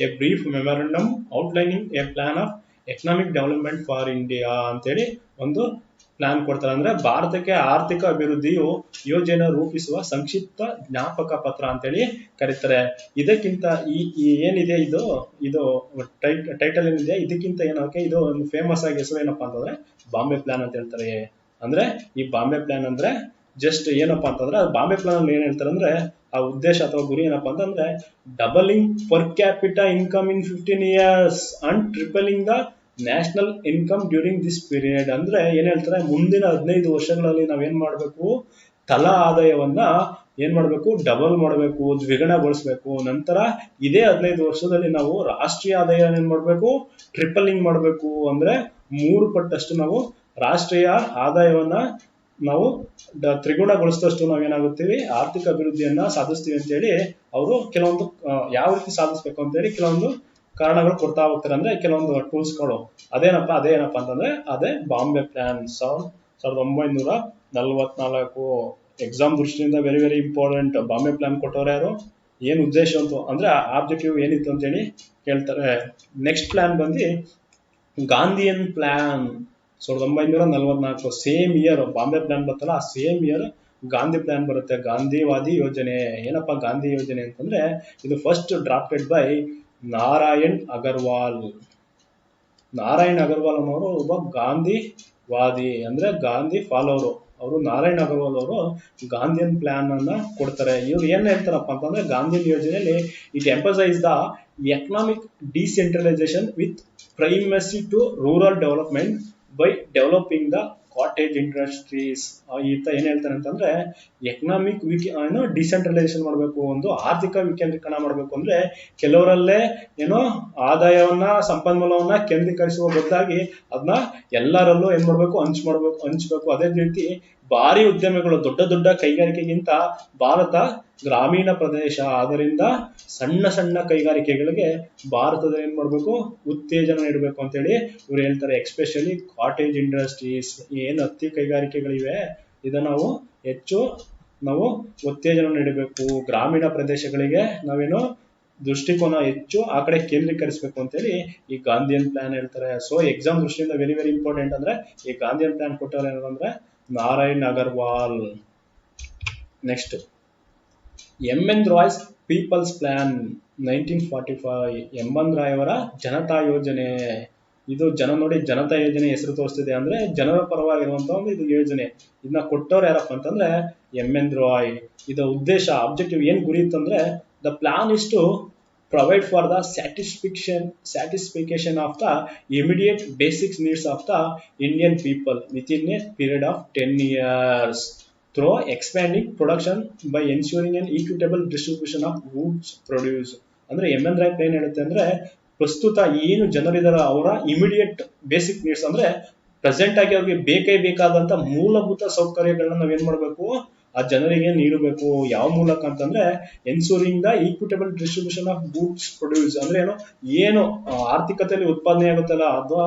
A brief memorandum outlining a plan of economic development for India ಅಂತೇಳಿ ಒಂದು ಪ್ಲಾನ್ ಕೊಡ್ತಾರೆ. ಅಂದ್ರೆ ಭಾರತಕ್ಕೆ ಆರ್ಥಿಕ ಅಭಿವೃದ್ಧಿಯು ಯೋಜನೆ ರೂಪಿಸುವ ಸಂಕ್ಷಿಪ್ತ ಜ್ಞಾಪಕ ಪತ್ರ ಅಂತೇಳಿ ಕರೀತಾರೆ. ಇದಕ್ಕಿಂತ ಈ ಏನಿದೆ ಇದು ಟೈಟಲ್ ಏನಿದೆ, ಇದಕ್ಕಿಂತ ಏನಕ್ಕೆ ಇದು ಒಂದು ಫೇಮಸ್ ಆಗಿ ಹೆಸರು ಏನಪ್ಪಾ ಅಂತಂದ್ರೆ ಬಾಂಬೆ ಪ್ಲಾನ್ ಅಂತ ಹೇಳ್ತಾರೆ. ಅಂದ್ರೆ ಈ ಬಾಂಬೆ ಪ್ಲಾನ್ ಅಂದ್ರೆ ಜಸ್ಟ್ ಏನಪ್ಪಾ ಅಂತಂದ್ರೆ, ಬಾಂಬೆ ಪ್ಲಾನ್ ಅಲ್ಲಿ ಏನ್ ಹೇಳ್ತಾರೆ ಅಂದ್ರೆ, ಆ ಉದ್ದೇಶ ಅಥವಾ ಗುರಿ ಏನಪ್ಪಾ ಅಂತಂದ್ರೆ, doubling per capita income in 15 years and tripling the national income during this period. ಅಂದ್ರೆ ಏನ್ ಹೇಳ್ತಾರೆ, ಮುಂದಿನ 15 ವರ್ಷಗಳಲ್ಲಿ ನಾವೇನ್ ಮಾಡ್ಬೇಕು, ತಲಾ ಆದಾಯವನ್ನ ಏನ್ ಮಾಡ್ಬೇಕು, ಡಬಲ್ ಮಾಡಬೇಕು, ದ್ವಿಗುಣಗೊಳಿಸಬೇಕು. ನಂತರ ಇದೇ 15 ವರ್ಷದಲ್ಲಿ ನಾವು ರಾಷ್ಟ್ರೀಯ ಆದಾಯ ಏನ್ ಮಾಡ್ಬೇಕು, ಟ್ರಿಪಲಿಂಗ್ ಮಾಡಬೇಕು. ಅಂದ್ರೆ 3 ಪಟ್ಟಷ್ಟು ನಾವು ರಾಷ್ಟ್ರೀಯ ಆದಾಯವನ್ನ ನಾವು ತ್ರಿಗುಣಗೊಳಿಸಿದಷ್ಟು ನಾವೇನಾಗುತ್ತೀವಿ, ಆರ್ಥಿಕ ಅಭಿವೃದ್ಧಿಯನ್ನ ಸಾಧಿಸ್ತೀವಿ ಅಂತ ಹೇಳಿ ಅವರು ಕೆಲವೊಂದು ಯಾವ ರೀತಿ ಸಾಧಿಸ್ಬೇಕು ಅಂತ ಹೇಳಿ ಕೆಲವೊಂದು ಕಾರಣಗಳು ಕೊಡ್ತಾ ಹೋಗ್ತಾರೆ. ಅಂದ್ರೆ ಕೆಲವೊಂದು ಟೂಲ್ಸ್ಗಳು. ಅದೇನಪ್ಪ ಅಂತಂದ್ರೆ ಅದೇ ಬಾಂಬೆ ಪ್ಲಾನ್. 1944 ಎಕ್ಸಾಮ್ ದೃಷ್ಟಿಯಿಂದ very very important. Bombay plan ಕೊಟ್ಟವ್ರು ಯಾರು, ಏನ್ ಉದ್ದೇಶ ಅಂತ ಅಂದ್ರೆ ಆಬ್ಜೆಕ್ಟಿವ್ ಏನಿತ್ತು ಅಂತ ಹೇಳಿ ಕೇಳ್ತಾರೆ. ನೆಕ್ಸ್ಟ್ ಪ್ಲಾನ್ ಬಂದು Gandhian plan. 1944 same year Bombay plan ಬರ್ತಲ್ಲ, ಆ ಸೇಮ್ ಇಯರ್ ಗಾಂಧಿ ಪ್ಲಾನ್ ಬರುತ್ತೆ. ಗಾಂಧಿವಾದಿ ಯೋಜನೆ. ಏನಪ್ಪಾ ಗಾಂಧಿ ಯೋಜನೆ ಅಂತಂದ್ರೆ, ಇದು first drafted by Narayan Agarwal ಅನ್ನೋರು ಒಬ್ಬ ಗಾಂಧಿವಾದಿ, ಅಂದ್ರೆ ಗಾಂಧಿ ಫಾಲೋವರು. ಅವರು ನಾರಾಯಣ್ ಅಗರ್ವಾಲ್ ಅವರು ಗಾಂಧಿಯನ್ ಪ್ಲಾನ್ ಅನ್ನ ಕೊಡ್ತಾರೆ. ಇವ್ರು ಏನ್ ಹೇಳ್ತಾರಪ್ಪ ಅಂತಂದ್ರೆ ಗಾಂಧಿಯನ್ ಯೋಜನೆಯಲ್ಲಿ it emphasise the economic decentralisation with primacy to rural development by developing the cottage industries. ಈತ ಏನ್ ಹೇಳ್ತಾರೆ ಅಂತಂದ್ರೆ ಎಕನಾಮಿಕ್ ಡಿಸೆಂಟ್ರಲೈಸೇಷನ್ ಮಾಡಬೇಕು, ಒಂದು ಆರ್ಥಿಕ ವಿಕೇಂದ್ರೀಕರಣ ಮಾಡಬೇಕು. ಅಂದ್ರೆ ಕೆಲವರಲ್ಲೇ ಏನೋ ಆದಾಯವನ್ನ ಸಂಪನ್ಮೂಲವನ್ನ ಕೇಂದ್ರೀಕರಿಸುವ ಬದಲಾಗಿ ಅದನ್ನ ಎಲ್ಲರಲ್ಲೂ ಏನ್ ಮಾಡ್ಬೇಕು ಹಂಚ್ಬೇಕು. ಅದೇ ರೀತಿ ಭಾರಿ ಉದ್ಯಮಗಳು, ದೊಡ್ಡ ದೊಡ್ಡ ಕೈಗಾರಿಕೆಗಿಂತ ಭಾರತ ಗ್ರಾಮೀಣ ಪ್ರದೇಶ, ಅದರಿಂದ ಸಣ್ಣ ಸಣ್ಣ ಕೈಗಾರಿಕೆಗಳಿಗೆ ಭಾರತದಲ್ಲಿ ಏನ್ ಮಾಡ್ಬೇಕು ಉತ್ತೇಜನ ನೀಡಬೇಕು ಅಂತೇಳಿ ಇವ್ರು ಹೇಳ್ತಾರೆ. ಎಕ್ಸ್ಪೆಷಲಿ ಕಾಟೇಜ್ ಇಂಡಸ್ಟ್ರೀಸ್, ಏನು ಹತ್ತಿ ಕೈಗಾರಿಕೆಗಳಿವೆ ಇದನ್ನ ನಾವು ಉತ್ತೇಜನ ನೀಡಬೇಕು. ಗ್ರಾಮೀಣ ಪ್ರದೇಶಗಳಿಗೆ ನಾವೇನು ದೃಷ್ಟಿಕೋನ ಹೆಚ್ಚು ಆ ಕಡೆ ಕೇಂದ್ರೀಕರಿಸಬೇಕು ಅಂತೇಳಿ ಈ ಗಾಂಧಿಯನ್ ಪ್ಲಾನ್ ಹೇಳ್ತಾರೆ. ಸೊ ಎಕ್ಸಾಮ್ ದೃಷ್ಟಿಯಿಂದ ವೆರಿ ವೆರಿ ಇಂಪಾರ್ಟೆಂಟ್ ಅಂದ್ರೆ ಈ ಗಾಂಧಿಯನ್ ಪ್ಲಾನ್ ಕೊಟ್ಟವ್ರು ಏನಂದ್ರೆ Narayan Agarwal. Next N Roy's people's plan 1945. N Roy ಅವರ ಜನತಾ ಯೋಜನೆ. ಇದು ಜನತಾ ಯೋಜನೆ ಹೆಸರು ತೋರಿಸ್ತಿದೆ ಅಂದ್ರೆ ಜನರ ಪರವಾಗಿರುವಂತಹ ಒಂದು ಇದು ಯೋಜನೆ. ಇದನ್ನ ಕೊಟ್ಟವ್ರು ಯಾರಪ್ಪ ಅಂತಂದ್ರೆ ಎನ್ ರಾಯ್. ಇದರ ಉದ್ದೇಶ ಆಬ್ಜೆಕ್ಟಿವ್ ಏನ್ ಗುರಿ ಇತ್ತಂದ್ರೆ the plan is to provide for the satisfaction of the immediate basic needs of the Indian people within a period of 10 years through expanding production by ensuring an equitable distribution of goods produce. ಅಂದ್ರೆ N Roy ಏನ್ ಹೇಳುತ್ತೆ ಅಂದ್ರೆ ಪ್ರಸ್ತುತ ಏನು ಜನರಿದಾರ ಅವರ immediate basic needs ಅಂದ್ರೆ present ಆಗಿ ಅವ್ರಿಗೆ ಬೇಕಾದಂತ ಮೂಲಭೂತ ಸೌಕರ್ಯಗಳನ್ನ ನಾವೇನ್ ಮಾಡ್ಬೇಕು ಆ ಜನರಿಗೆ ನೀಡಬೇಕು. ಯಾವ ಮೂಲಕ ಅಂತಂದ್ರೆ ensuring the equitable distribution of goods produce. ಅಂದ್ರೆ ಏನು ಆರ್ಥಿಕತೆಯಲ್ಲಿ ಉತ್ಪಾದನೆ ಆಗುತ್ತಲ್ಲ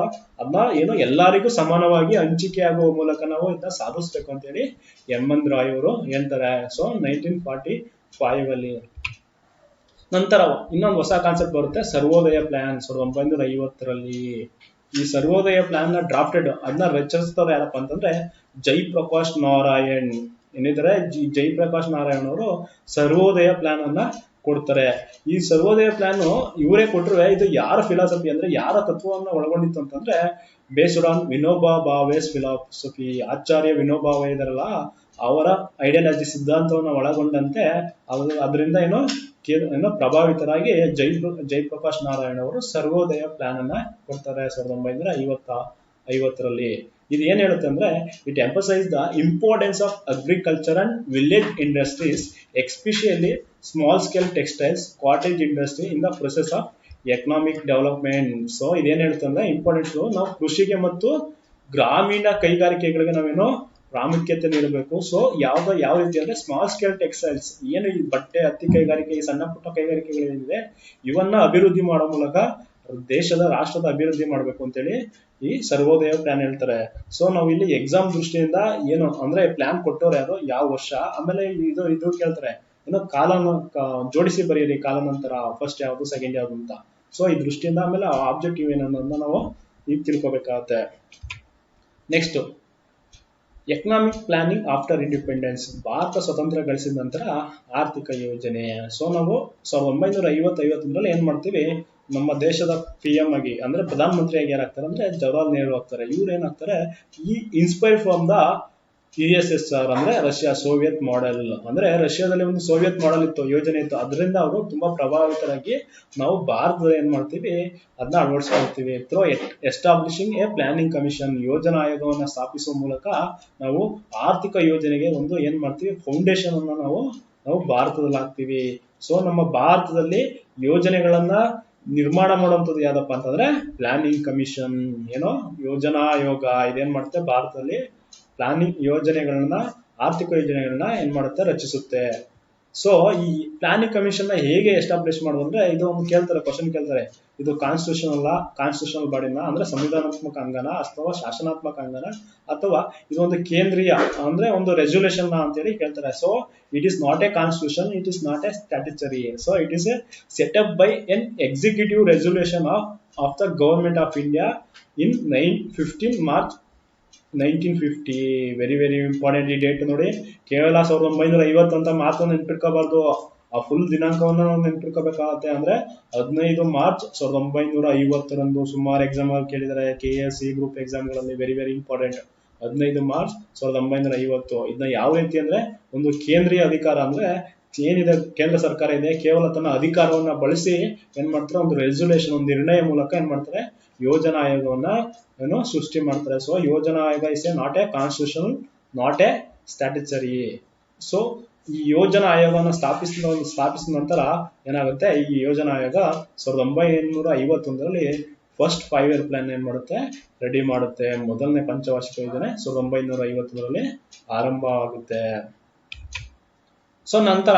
ಅದನ್ನ ಎಲ್ಲರಿಗೂ ಸಮಾನವಾಗಿ ಹಂಚಿಕೆ ಆಗುವ ಮೂಲಕ ನಾವು ಇದನ್ನ ಸಾಧಿಸ್ಬೇಕು ಅಂತ ಹೇಳಿ ಎನ್ ರಾಯ್ ಅವರು ಹೇಳ್ತಾರೆ. ಸೊ 1945 ಅಲ್ಲಿ. ನಂತರ ಇನ್ನೊಂದು ಹೊಸ ಕಾನ್ಸೆಪ್ಟ್ ಬರುತ್ತೆ, ಸರ್ವೋದಯ ಪ್ಲಾನ್ 1950ರಲ್ಲಿ. ಈ ಸರ್ವೋದಯ ಪ್ಲಾನ್ ನ ಡ್ರಾಫ್ಟೆಡ್ ಅದನ್ನ ರಚಿಸಿದವರು ಯಾರಪ್ಪ ಅಂತಂದ್ರೆ ಜಯಪ್ರಕಾಶ್ ನಾರಾಯಣ್ ಏನಿದ್ದಾರೆ. ಜಯಪ್ರಕಾಶ್ ನಾರಾಯಣ್ ಅವರು ಸರ್ವೋದಯ ಪ್ಲಾನ್ ಅನ್ನ ಕೊಡ್ತಾರೆ. ಈ ಸರ್ವೋದಯ ಪ್ಲಾನ್ ಇವರೇ ಕೊಟ್ಟರು. ಇದು ಯಾರ ಫಿಲಾಸಫಿ ಅಂದ್ರೆ ಯಾರ ತತ್ವವನ್ನ ಒಳಗೊಂಡಿತ್ತು ಅಂತಂದ್ರೆ based on Vinoba ಭಾವೆಸ್ philosophy. Acharya Vinoba Bhave ಇದಾರಲ್ಲ ಅವರ ಐಡಿಯಾಲಜಿ ಸಿದ್ಧಾಂತವನ್ನ ಒಳಗೊಂಡಂತೆ ಅದರಿಂದ ಪ್ರಭಾವಿತರಾಗಿ ಜಯಪ್ರಕಾಶ್ ನಾರಾಯಣ್ ಅವರು ಸರ್ವೋದಯ ಪ್ಲಾನ್ ಅನ್ನ ಕೊಡ್ತಾರೆ 1950ರಲ್ಲಿ. ಇದು ಏನ್ ಹೇಳುತ್ತೆ ಅಂದ್ರೆ it emphasise the importance of agriculture and village industries, especially small scale textiles, cottage industry in the process of economic development. So ಇದೇನ್ ಹೇಳುತ್ತೆ ಅಂದ್ರೆ ಇಂಪಾರ್ಟೆನ್ಸ್ ನಾವು ಕೃಷಿಗೆ ಮತ್ತು ಗ್ರಾಮೀಣ ಕೈಗಾರಿಕೆಗಳಿಗೆ ನಾವೇನೋ ಪ್ರಾಮುಖ್ಯತೆ ನೀಡಬೇಕು. ಸೊ ಯಾವ ರೀತಿ ಅಂದ್ರೆ ಸ್ಮಾಲ್ ಸ್ಕೇಲ್ ಟೆಕ್ಸ್ಟೈಲ್ಸ್, ಏನು ಈ ಬಟ್ಟೆ ಹತ್ತಿ ಕೈಗಾರಿಕೆ, ಸಣ್ಣ ಪುಟ್ಟ ಕೈಗಾರಿಕೆಗಳೇನಿದೆ ಇವನ್ನ ಅಭಿವೃದ್ಧಿ ಮಾಡೋ ಮೂಲಕ ರಾಷ್ಟ್ರದ ಅಭಿವೃದ್ಧಿ ಮಾಡಬೇಕು ಅಂತೇಳಿ ಈ ಸರ್ವೋದಯ ಪ್ಲಾನ್ ಹೇಳ್ತಾರೆ. ಸೊ ನಾವು ಇಲ್ಲಿ ಎಕ್ಸಾಮ್ ದೃಷ್ಟಿಯಿಂದ ಏನು ಅಂದ್ರೆ ಪ್ಲಾನ್ ಕೊಟ್ಟವ್ರು ಯಾರು, ಯಾವ ವರ್ಷ, ಆಮೇಲೆ ಇದು ಕೇಳ್ತಾರೆ ಕಾಲನ ಜೋಡಿಸಿ ಬರೀರಿ, ಕಾಲಾನಂತರ ಫಸ್ಟ್ ಯಾವುದು ಸೆಕೆಂಡ್ ಯಾವುದು ಅಂತ. ಸೊ ಈ ದೃಷ್ಟಿಯಿಂದ ಆಮೇಲೆ ಆಬ್ಜೆಕ್ಟಿವ್ ಏನನ್ನೋದನ್ನ ನಾವು ಈಗ ತಿಳ್ಕೊಬೇಕಾಗತ್ತೆ. Next economic planning after independence. Bharat ಸ್ವತಂತ್ರ ಗಳಿಸಿದ ನಂತರ ಆರ್ಥಿಕ ಯೋಜನೆ. ಸೊ ನಾವು 1950 ಏನ್ ಮಾಡ್ತೀವಿ, ನಮ್ಮ ದೇಶದ PM ಆಗಿ ಅಂದ್ರೆ ಪ್ರಧಾನ ಮಂತ್ರಿಯಾಗಿ ಯಾರಾಗ್ತಾರೆ ಅಂದ್ರೆ ಜವಾಹರ್ಲಾಲ್ ನೆಹರು ಆಗ್ತಾರೆ. ಇವ್ರು ಏನಾಗ್ತಾರೆ, ಈ ಇನ್ಸ್ಪೈರ್ ಫ್ರಮ್ ದ USSR ಅಂದ್ರೆ ರಷ್ಯಾ ಸೋವಿಯತ್ ಮಾಡೆಲ್. ಅಂದ್ರೆ ರಷ್ಯಾದಲ್ಲಿ ಒಂದು ಸೋವಿಯತ್ ಮಾಡೆಲ್ ಇತ್ತು, ಯೋಜನೆ ಇತ್ತು. ಅದರಿಂದ ಅವರು ತುಂಬಾ ಪ್ರಭಾವಿತರಾಗಿ ನಾವು ಭಾರತದಲ್ಲಿ ಏನ್ ಮಾಡ್ತೀವಿ ಅದನ್ನ ಅಳವಡಿಸ್ಕೊಳ್ತೀವಿ. Through establishing a planning commission, ಯೋಜನಾ ಆಯೋಗವನ್ನ ಸ್ಥಾಪಿಸುವ ಮೂಲಕ ನಾವು ಆರ್ಥಿಕ ಯೋಜನೆಗೆ ಒಂದು ಏನ್ ಮಾಡ್ತೀವಿ ಫೌಂಡೇಶನ್ ಅನ್ನ ನಾವು ಭಾರತದಲ್ಲಿ ಹಾಕ್ತಿವಿ. ಸೊ ನಮ್ಮ ಭಾರತದಲ್ಲಿ ಯೋಜನೆಗಳನ್ನ ನಿರ್ಮಾಣ ಮಾಡುವಂಥದ್ದು ಯಾವ್ದಪ್ಪ ಅಂತಂದ್ರೆ ಪ್ಲಾನಿಂಗ್ ಕಮಿಷನ್, ಯೋಜನಾ ಆಯೋಗ. ಇದೇನ್ ಮಾಡುತ್ತೆ ಭಾರತದಲ್ಲಿ ಪ್ಲಾನಿಂಗ್ ಯೋಜನೆಗಳನ್ನ, ಆರ್ಥಿಕ ಯೋಜನೆಗಳನ್ನ ಏನ್ ಮಾಡುತ್ತೆ ರಚಿಸುತ್ತೆ. ಸೊ ಈ ಪ್ಲಾನಿಂಗ್ ಕಮಿಷನ್ ನ ಹೇಗೆ ಎಸ್ಟಾಬ್ಲಿಷ್ ಮಾಡೋದು ಅಂದ್ರೆ ಇದು ಒಂದು ಕ್ವಶನ್ ಕೇಳ್ತಾರೆ, ಇದು ಕಾನ್ಸ್ಟಿಟ್ಯೂಷನಲ್ ಬಾಡಿನ ಅಂದ್ರೆ ಸಂವಿಧಾನಾತ್ಮಕ ಅಂಗನ ಅಥವಾ ಶಾಸನಾತ್ಮಕ ಅಂಗನ ಅಥವಾ ಇದೊಂದು ಕೇಂದ್ರೀಯ ಅಂದ್ರೆ ಒಂದು ರೆಸಲ್ಯೂಷನ್ ಅಂತೇಳಿ ಕೇಳ್ತಾರೆ. So it is not A constitution, it is not A statutory. So it is A set up by N executive resolution of the government of India in 15 March 1950. Very very important ಈ date ನೋಡಿ. ಕೇವಲ 1950 ಅಂತ ಮಾತ್ರ ನೆನ್ಪಿಟ್ಕೋಬಾರ್ದು, ಆ full ದಿನಾಂಕವನ್ನ ನಾವು ನೆನ್ಪಿಟ್ಕೋಬೇಕಾಗತ್ತೆ. ಅಂದ್ರೆ 15 March 1950 ಸುಮಾರು ಎಕ್ಸಾಮ್ ಕೇಳಿದ್ದಾರೆ KSC ಗ್ರೂಪ್ ಎಕ್ಸಾಮ್ಗಳಲ್ಲಿ. Very very important. 15 ಮಾರ್ಚ್ 1950. ಇದನ್ನ ಯಾವ ರೀತಿ ಅಂದ್ರೆ ಒಂದು ಕೇಂದ್ರೀಯ ಅಧಿಕಾರ ಅಂದ್ರೆ ಏನಿದೆ ಕೇಂದ್ರ ಸರ್ಕಾರ ಇದೆ ಕೇವಲ ತನ್ನ ಅಧಿಕಾರವನ್ನ ಬಳಸಿ ಏನ್ ಮಾಡ್ತಾರೆ ಒಂದು ರೆಸಲ್ಯೂಷನ್ ಒಂದು ನಿರ್ಣಯ ಮೂಲಕ ಏನ್ ಮಾಡ್ತಾರೆ ಯೋಜನಾ ಆಯೋಗವನ್ನ ಸೃಷ್ಟಿ ಮಾಡ್ತಾರೆ. ಸೊ ಯೋಜನಾ ಆಯೋಗ is not A constitution, not A statutory. So ಈ ಯೋಜನಾ ಆಯೋಗನ ಸ್ಥಾಪಿಸಿದ ನಂತರ ಏನಾಗುತ್ತೆ, ಈ ಯೋಜನಾ ಆಯೋಗ 1951ರಲ್ಲಿ ಫಸ್ಟ್ 5 year ಪ್ಲಾನ್ ಏನ್ ಮಾಡುತ್ತೆ ರೆಡಿ ಮಾಡುತ್ತೆ. ಮೊದಲನೇ ಪಂಚವಾರ್ಷಿಕ ಯೋಜನೆ 1951ರಲ್ಲಿ ಆರಂಭ ಆಗುತ್ತೆ. ಸೊ ನಂತರ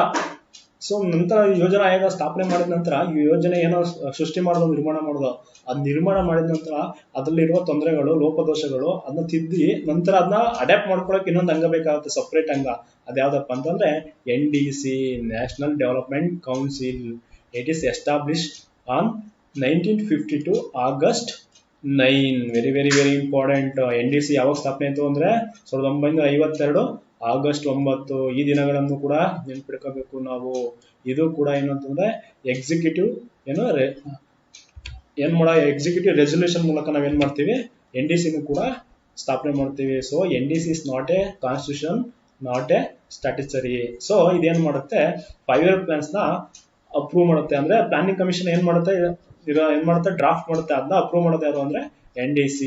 ಯೋಜನಾ ಆಯೋಗ ಸ್ಥಾಪನೆ ಮಾಡಿದ ನಂತರ ಈ ಯೋಜನೆ ಏನೋ ಸೃಷ್ಟಿ ಮಾಡೋದು ನಿರ್ಮಾಣ ಮಾಡೋದು, ಅದ್ ನಿರ್ಮಾಣ ಮಾಡಿದ ನಂತರ ಅದ್ರಲ್ಲಿರುವ ತೊಂದರೆಗಳು ಲೋಪದೋಷಗಳು ಅದನ್ನ ತಿದ್ದಿ ನಂತರ ಅದನ್ನ ಅಡ್ಯಾಪ್ಟ್ ಮಾಡ್ಕೊಳಕ್ ಇನ್ನೊಂದು ಅಂಗ ಬೇಕಾಗುತ್ತೆ, ಸಪ್ರೇಟ್ ಅಂಗ. ಅದ್ಯಾವ್ದಪ್ಪ ಅಂತಂದ್ರೆ NDC, national development council. It is established on 1952 August 9. Very very very important. NDC ಯಾವಾಗ ಸ್ಥಾಪನೆ ಆಯ್ತು ಅಂದ್ರೆ 1952 August 9. ಈ ದಿನಗಳನ್ನು ಕೂಡ ನೆನ್ಪಿಡ್ಕೋಬೇಕು ನಾವು. ಇದು ಕೂಡ ಏನಂತಂದ್ರೆ ಎಕ್ಸಿಕ್ಯೂಟಿವ್ ಎಕ್ಸಿಕ್ಯೂಟಿವ್ ರೆಸಲ್ಯೂಷನ್ ಮೂಲಕ ನಾವೇನ್ ಮಾಡ್ತೀವಿ NDC ಕೂಡ ಸ್ಥಾಪನೆ ಮಾಡ್ತೀವಿ. So NDC is not A constitution, not A statutory. So ಇದೇನ್ ಮಾಡುತ್ತೆ 5 year ಪ್ಲಾನ್ಸ್ ನ ಅಪ್ರೂವ್ ಮಾಡುತ್ತೆ. ಅಂದ್ರೆ ಪ್ಲಾನಿಂಗ್ ಕಮಿಷನ್ ಏನ್ ಮಾಡುತ್ತೆ ಡ್ರಾಫ್ಟ್ ಮಾಡುತ್ತೆ, ಅದನ್ನ ಅಪ್ರೂವ್ ಮಾಡೋದು ಯಾರು ಅಂದ್ರೆ NDC.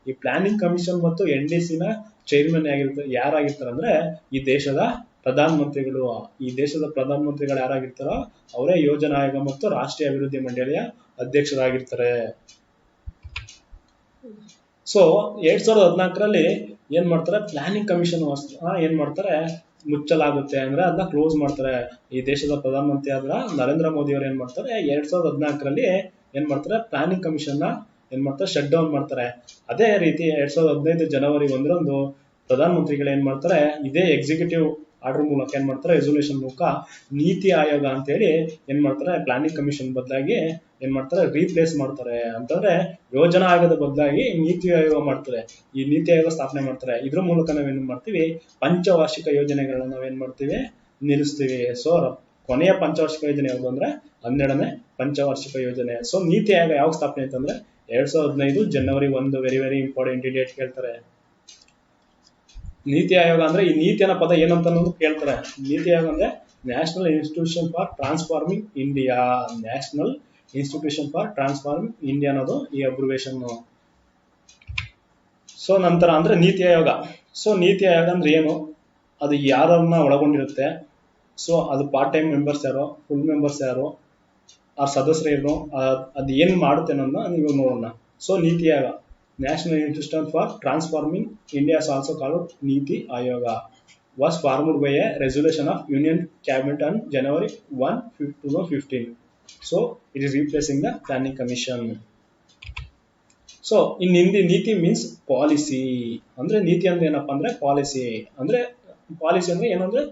ಈ ಪ್ಲಾನಿಂಗ್ ಕಮಿಷನ್ ಮತ್ತು NDC ನ ಚೇರ್ಮನ್ ಯಾರಾಗಿರ್ತಾರೆ ಅಂದ್ರೆ ಈ ದೇಶದ ಪ್ರಧಾನಮಂತ್ರಿಗಳು. ಈ ದೇಶದ ಪ್ರಧಾನಮಂತ್ರಿಗಳು ಯಾರಾಗಿರ್ತಾರೋ ಅವರೇ ಯೋಜನಾ ಆಯೋಗ ಮತ್ತು ರಾಷ್ಟ್ರೀಯ ಅಭಿವೃದ್ಧಿ ಮಂಡಳಿಯ ಅಧ್ಯಕ್ಷರಾಗಿರ್ತಾರೆ. ಸೊ 2014ರಲ್ಲಿ ಏನ್ ಮಾಡ್ತಾರೆ ಪ್ಲಾನಿಂಗ್ ಕಮಿಷನ್ ಏನ್ ಮಾಡ್ತಾರೆ ಮುಚ್ಚಲಾಗುತ್ತೆ, ಅಂದ್ರೆ ಅದನ್ನ ಕ್ಲೋಸ್ ಮಾಡ್ತಾರೆ. ಈ ದೇಶದ ಪ್ರಧಾನಮಂತ್ರಿ ಆದ್ರ ನರೇಂದ್ರ ಮೋದಿ ಅವರು ಏನ್ ಮಾಡ್ತಾರೆ 2014ರಲ್ಲಿ ಏನ್ ಮಾಡ್ತಾರೆ ಪ್ಲಾನಿಂಗ್ ಕಮಿಷನ್ ಏನ್ ಮಾಡ್ತಾರೆ ಶಟ್ ಡೌನ್ ಮಾಡ್ತಾರೆ. ಅದೇ ರೀತಿ 2015 ಜನವರಿ 1ರಂದು ಪ್ರಧಾನಮಂತ್ರಿಗಳು ಏನ್ ಮಾಡ್ತಾರೆ ಇದೇ ಎಕ್ಸಿಕ್ಯೂಟಿವ್ ಆರ್ಡರ್ ಮೂಲಕ ಏನ್ ಮಾಡ್ತಾರೆ ರೆಸಲ್ಯೂಷನ್ ಮೂಲಕ ನೀತಿ ಆಯೋಗ ಅಂತ ಹೇಳಿ ಏನ್ ಮಾಡ್ತಾರೆ ಪ್ಲಾನಿಂಗ್ ಕಮಿಷನ್ ಬದಲಾಗಿ ಏನ್ ಮಾಡ್ತಾರೆ ರೀಪ್ಲೇಸ್ ಮಾಡ್ತಾರೆ. ಅಂತಂದ್ರೆ ಯೋಜನಾ ಆಯೋಗದ ಬದಲಾಗಿ ನೀತಿ ಆಯೋಗ ಮಾಡ್ತಾರೆ. ಈ ನೀತಿ ಆಯೋಗ ಸ್ಥಾಪನೆ ಮಾಡ್ತಾರೆ. ಇದ್ರ ಮೂಲಕ ನಾವೇನ್ ಮಾಡ್ತೀವಿ ಪಂಚವಾರ್ಷಿಕ ಯೋಜನೆಗಳನ್ನ ನಾವೇನ್ ಮಾಡ್ತೀವಿ ನಿಲ್ಲಿಸ್ತೀವಿ. ಸೊ ಕೊನೆಯ ಪಂಚವಾರ್ಷಿಕ ಯೋಜನೆ ಯಾವುದು ಅಂದ್ರೆ 12ನೇ ಪಂಚವಾರ್ಷಿಕ ಯೋಜನೆ. ಸೊ ನೀತಿ ಆಯೋಗ ಯಾವಾಗ ಸ್ಥಾಪನೆ ಆಯ್ತಂದ್ರೆ 2015 ಜನವರಿ 1. ವೆರಿ ವೆರಿ ಇಂಪಾರ್ಟೆಂಟ್ ಡೇಟ್ ಕೇಳ್ತಾರೆ. ನೀತಿ ಆಯೋಗ ಅಂದ್ರೆ ಈ ನೀತಿ ಅನ್ನೋ ಪದ ಏನಂತ ಅನ್ನೋದು ಕೇಳ್ತಾರೆ. ನೀತಿ ಆಯೋಗ ಅಂದ್ರೆ national institution for transforming India. National institution for transforming India ಅನ್ನೋದು ಈ ಅಬ್ರಿವೇಷನ್. ಸೊ ನಂತರ ಅಂದ್ರೆ ನೀತಿ ಆಯೋಗ. ಸೊ ನೀತಿ ಆಯೋಗ ಅಂದ್ರೆ ಏನು, ಅದು ಯಾರನ್ನ ಒಳಗೊಂಡಿರುತ್ತೆ, ಸೊ ಅದು ಪಾರ್ಟ್ ಟೈಮ್ ಮೆಂಬರ್ಸ್ ಯಾರು, ಫುಲ್ ಮೆಂಬರ್ಸ್ ಯಾರು, ಆ ಸದಸ್ಯರು ಅದು ಏನ್ ಮಾಡುತ್ತೆ ಅನ್ನೋದನ್ನ ನೀವು ನೋಡೋಣ. So NITI Aayog national institution for transforming India also called NITI Aayog was formed by a resolution of Union Cabinet on January 1, 2015. So it is replacing the Planning Commission. So in Hindi, ನೀತಿ means policy. ಅಂದ್ರೆ ನೀತಿ ಅಂದ್ರೆ ಏನಪ್ಪಾ ಅಂದ್ರೆ ಪಾಲಿಸಿ. ಅಂದ್ರೆ policy ಅಂದ್ರೆ ಏನಂದ್ರೆ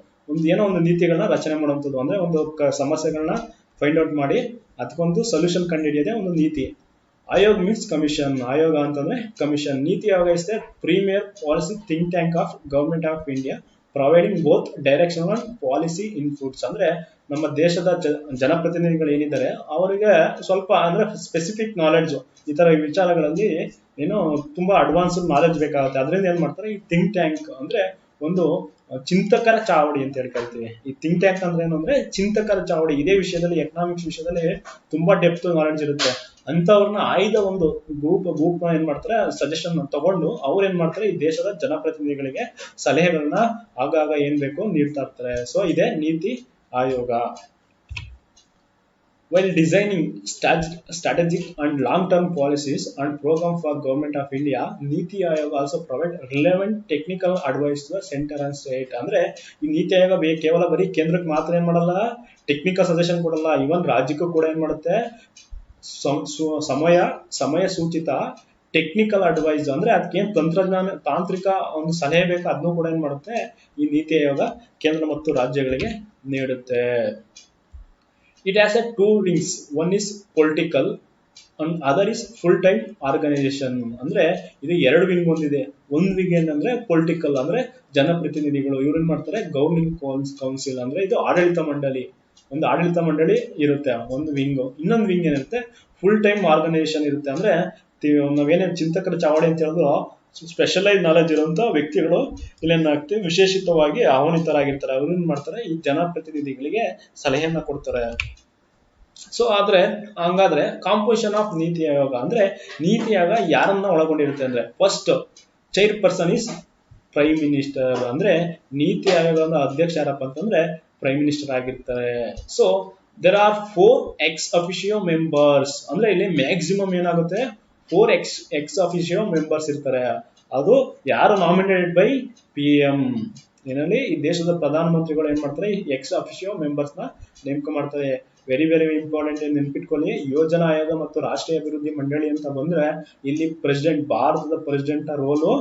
ಏನೋ ಒಂದು ನೀತಿಗಳನ್ನ ರಚನೆ ಮಾಡುವಂಥದ್ದು. ಅಂದ್ರೆ ಒಂದು ಸಮಸ್ಯೆಗಳನ್ನ ಫೈಂಡ್ ಔಟ್ ಮಾಡಿ ಅದಕ್ಕೊಂದು ಸೊಲ್ಯೂಷನ್ ಕಂಡುಹಿಡಿಯೋದೇ ಒಂದು ನೀತಿ. Aayog means commission. ಆಯೋಗ ಅಂತಂದ್ರೆ commission. NITI Aayog is the premier policy think tank of government of India, providing both direction and policy inputs. ಅಂದ್ರೆ ನಮ್ಮ ದೇಶದ ಜನಪ್ರತಿನಿಧಿಗಳು ಏನಿದ್ದಾರೆ ಅವರಿಗೆ ಸ್ವಲ್ಪ ಅಂದ್ರೆ ಸ್ಪೆಸಿಫಿಕ್ ನಾಲೆಡ್ಜ್ ಈ ತರ ವಿಚಾರಗಳಲ್ಲಿ ಏನೋ ತುಂಬಾ ಅಡ್ವಾನ್ಸ್ ನಾಲೆಡ್ಜ್ ಬೇಕಾಗುತ್ತೆ. ಅದರಿಂದ ಏನ್ ಮಾಡ್ತಾರೆ ಈ ಥಿಂಕ್ ಟ್ಯಾಂಕ್ ಅಂದ್ರೆ ಒಂದು ಚಿಂತಕರ ಚಾವಡಿ ಅಂತ ಹೇಳಿ ಕರಿತೀವಿ. ಈ ಥಿಂಕ್ ಟ್ಯಾಂಕ್ ಅಂದ್ರೆ ಏನು ಅಂದ್ರೆ ಚಿಂತಕರ ಚಾವಡಿ. ಇದೇ ವಿಷಯದಲ್ಲಿ ಎಕನಾಮಿಕ್ಸ್ ವಿಷಯದಲ್ಲಿ ತುಂಬಾ ಡೆಪ್ತ್ ನಾಲೆಡ್ಜ್ ಇರುತ್ತೆ. ಅಂತವ್ರನ್ನ ಆಯ್ದ ಒಂದು ಗ್ರೂಪ್ ಏನ್ ಮಾಡ್ತಾರೆ ಸಜೆಷನ್ ತಗೊಂಡು ಅವ್ರು ಏನ್ ಮಾಡ್ತಾರೆ ಈ ದೇಶದ ಜನಪ್ರತಿನಿಧಿಗಳಿಗೆ ಸಲಹೆಗಳನ್ನ ಆಗಾಗ ಏನ್ ಬೇಕು ನೀಡ್ತಾ ಇರ್ತಾರೆ. ಸೊ ಇದೇ NITI Aayog. While designing strategic and long-term policies and programs for Government of India, Niti Aayog also provide relevant technical advice to the center and state. ಅಂದ್ರೆ ಈ ನೀತಿ ಆಯೋಗ ಕೇವಲ ಬರೀ ಕೇಂದ್ರಕ್ಕೆ ಮಾತ್ರ ಏನ್ ಮಾಡಲ್ಲ, ಟೆಕ್ನಿಕಲ್ ಸಜೆಷನ್ ಕೊಡಲ್ಲ, ಇವನ್ ರಾಜ್ಯಕ್ಕೂ ಕೂಡ ಏನ್ ಮಾಡುತ್ತೆ ಸಮಯ ಸೂಚಿತ ಟೆಕ್ನಿಕಲ್ ಅಡ್ವೈಸ್ ಅಂದ್ರೆ ಅದಕ್ಕೆ ತಂತ್ರಜ್ಞಾನ ತಾಂತ್ರಿಕ ಒಂದು ಸಲಹೆ ಬೇಕು, ಅದನ್ನು ಕೂಡ ಏನ್ ಮಾಡುತ್ತೆ ಈ ನೀತಿ ಆಯೋಗ ಕೇಂದ್ರ ಮತ್ತು ರಾಜ್ಯಗಳಿಗೆ ನೀಡುತ್ತೆ. It has a two wings. One is political and other is full time organization. ಅಂದ್ರೆ ಇದು ಎರಡು ವಿಂಗ್ ಹೊಂದಿದೆ. ಒಂದು ವಿಂಗ್ ಏನಂದ್ರೆ ಪೊಲಿಟಿಕಲ್ ಅಂದ್ರೆ ಜನಪ್ರತಿನಿಧಿಗಳು ಇವ್ರೇನ್ ಮಾಡ್ತಾರೆ ಗವರ್ನಿಂಗ್ ಕೌನ್ಸಿಲ್ ಅಂದ್ರೆ ಇದು ಆಡಳಿತ ಮಂಡಳಿ, ಒಂದು ಆಡಳಿತ ಮಂಡಳಿ ಇರುತ್ತೆ ಒಂದು ವಿಂಗ್. ಇನ್ನೊಂದು ವಿಂಗ್ ಏನಿರುತ್ತೆ ಫುಲ್ ಟೈಮ್ ಆರ್ಗನೈಸೇಷನ್ ಇರುತ್ತೆ. ಅಂದ್ರೆ ನಾವೇನೇ ಚಿಂತಕರ ಚಾವಡಿ ಅಂತ ಹೇಳಿದ್ರು ಸ್ಪೆಷಲೈಸ್ ನಾಲೆಜ್ ಇರುವಂತ ವ್ಯಕ್ತಿಗಳು ಇಲ್ಲೇನಾಗ್ತದೆ ವಿಶೇಷಿತವಾಗಿ ಆಹ್ವಾನಿತರಾಗಿರ್ತಾರೆ. ಅವ್ರು ಏನ್ ಮಾಡ್ತಾರೆ, ಈ ಜನಪ್ರತಿನಿಧಿಗಳಿಗೆ ಸಲಹೆಯನ್ನ ಕೊಡ್ತಾರೆ. ಸೊ ಹಂಗಾದ್ರೆ ಕಾಂಪೋಸಿಷನ್ ಆಫ್ ನೀತಿ ಆಯೋಗ ಅಂದ್ರೆ ನೀತಿ ಆಯೋಗ ಯಾರನ್ನ ಒಳಗೊಂಡಿರುತ್ತೆ ಅಂದ್ರೆ, first chairperson is prime minister. ಅಂದ್ರೆ ನೀತಿ ಆಯೋಗದ ಅಧ್ಯಕ್ಷ ಯಾರಪ್ಪ ಅಂತಂದ್ರೆ ಪ್ರೈಮ್ ಮಿನಿಸ್ಟರ್ ಆಗಿರ್ತಾರೆ. So there are 4 ex officio members. ಅಂದ್ರೆ ಇಲ್ಲಿ ಮ್ಯಾಕ್ಸಿಮಮ್ ಏನಾಗುತ್ತೆ, 4 ಎಕ್ಸ್ ಅಫಿಷಿಯೋ ಮೆಂಬರ್ಸ್ ಇರ್ತಾರೆ. ಅದು ಯಾರು ನಾಮಿನೇಟೆಡ್ ಬೈ PM. ಏನಲ್ಲಿ ಈ ದೇಶದ ಪ್ರಧಾನ ಮಂತ್ರಿಗಳು ಏನ್ ಮಾಡ್ತಾರೆ, ಎಕ್ಸ್ ಅಫಿಷಿಯೋ ಮೆಂಬರ್ಸ್ ನ ನೇಮಕ ಮಾಡ್ತಾರೆ. ವೆರಿ ವೆರಿ ಇಂಪಾರ್ಟೆಂಟ್ ನೆನ್ಪಿಟ್ಕೊಳ್ಳಿ. ಯೋಜನಾ ಆಯೋಗ ಮತ್ತು ರಾಷ್ಟ್ರೀಯ ಅಭಿವೃದ್ಧಿ ಮಂಡಳಿ ಅಂತ ಬಂದ್ರೆ ಇಲ್ಲಿ ಪ್ರೆಸಿಡೆಂಟ್, ಭಾರತದ ಪ್ರೆಸಿಡೆಂಟ್ ರೋಲು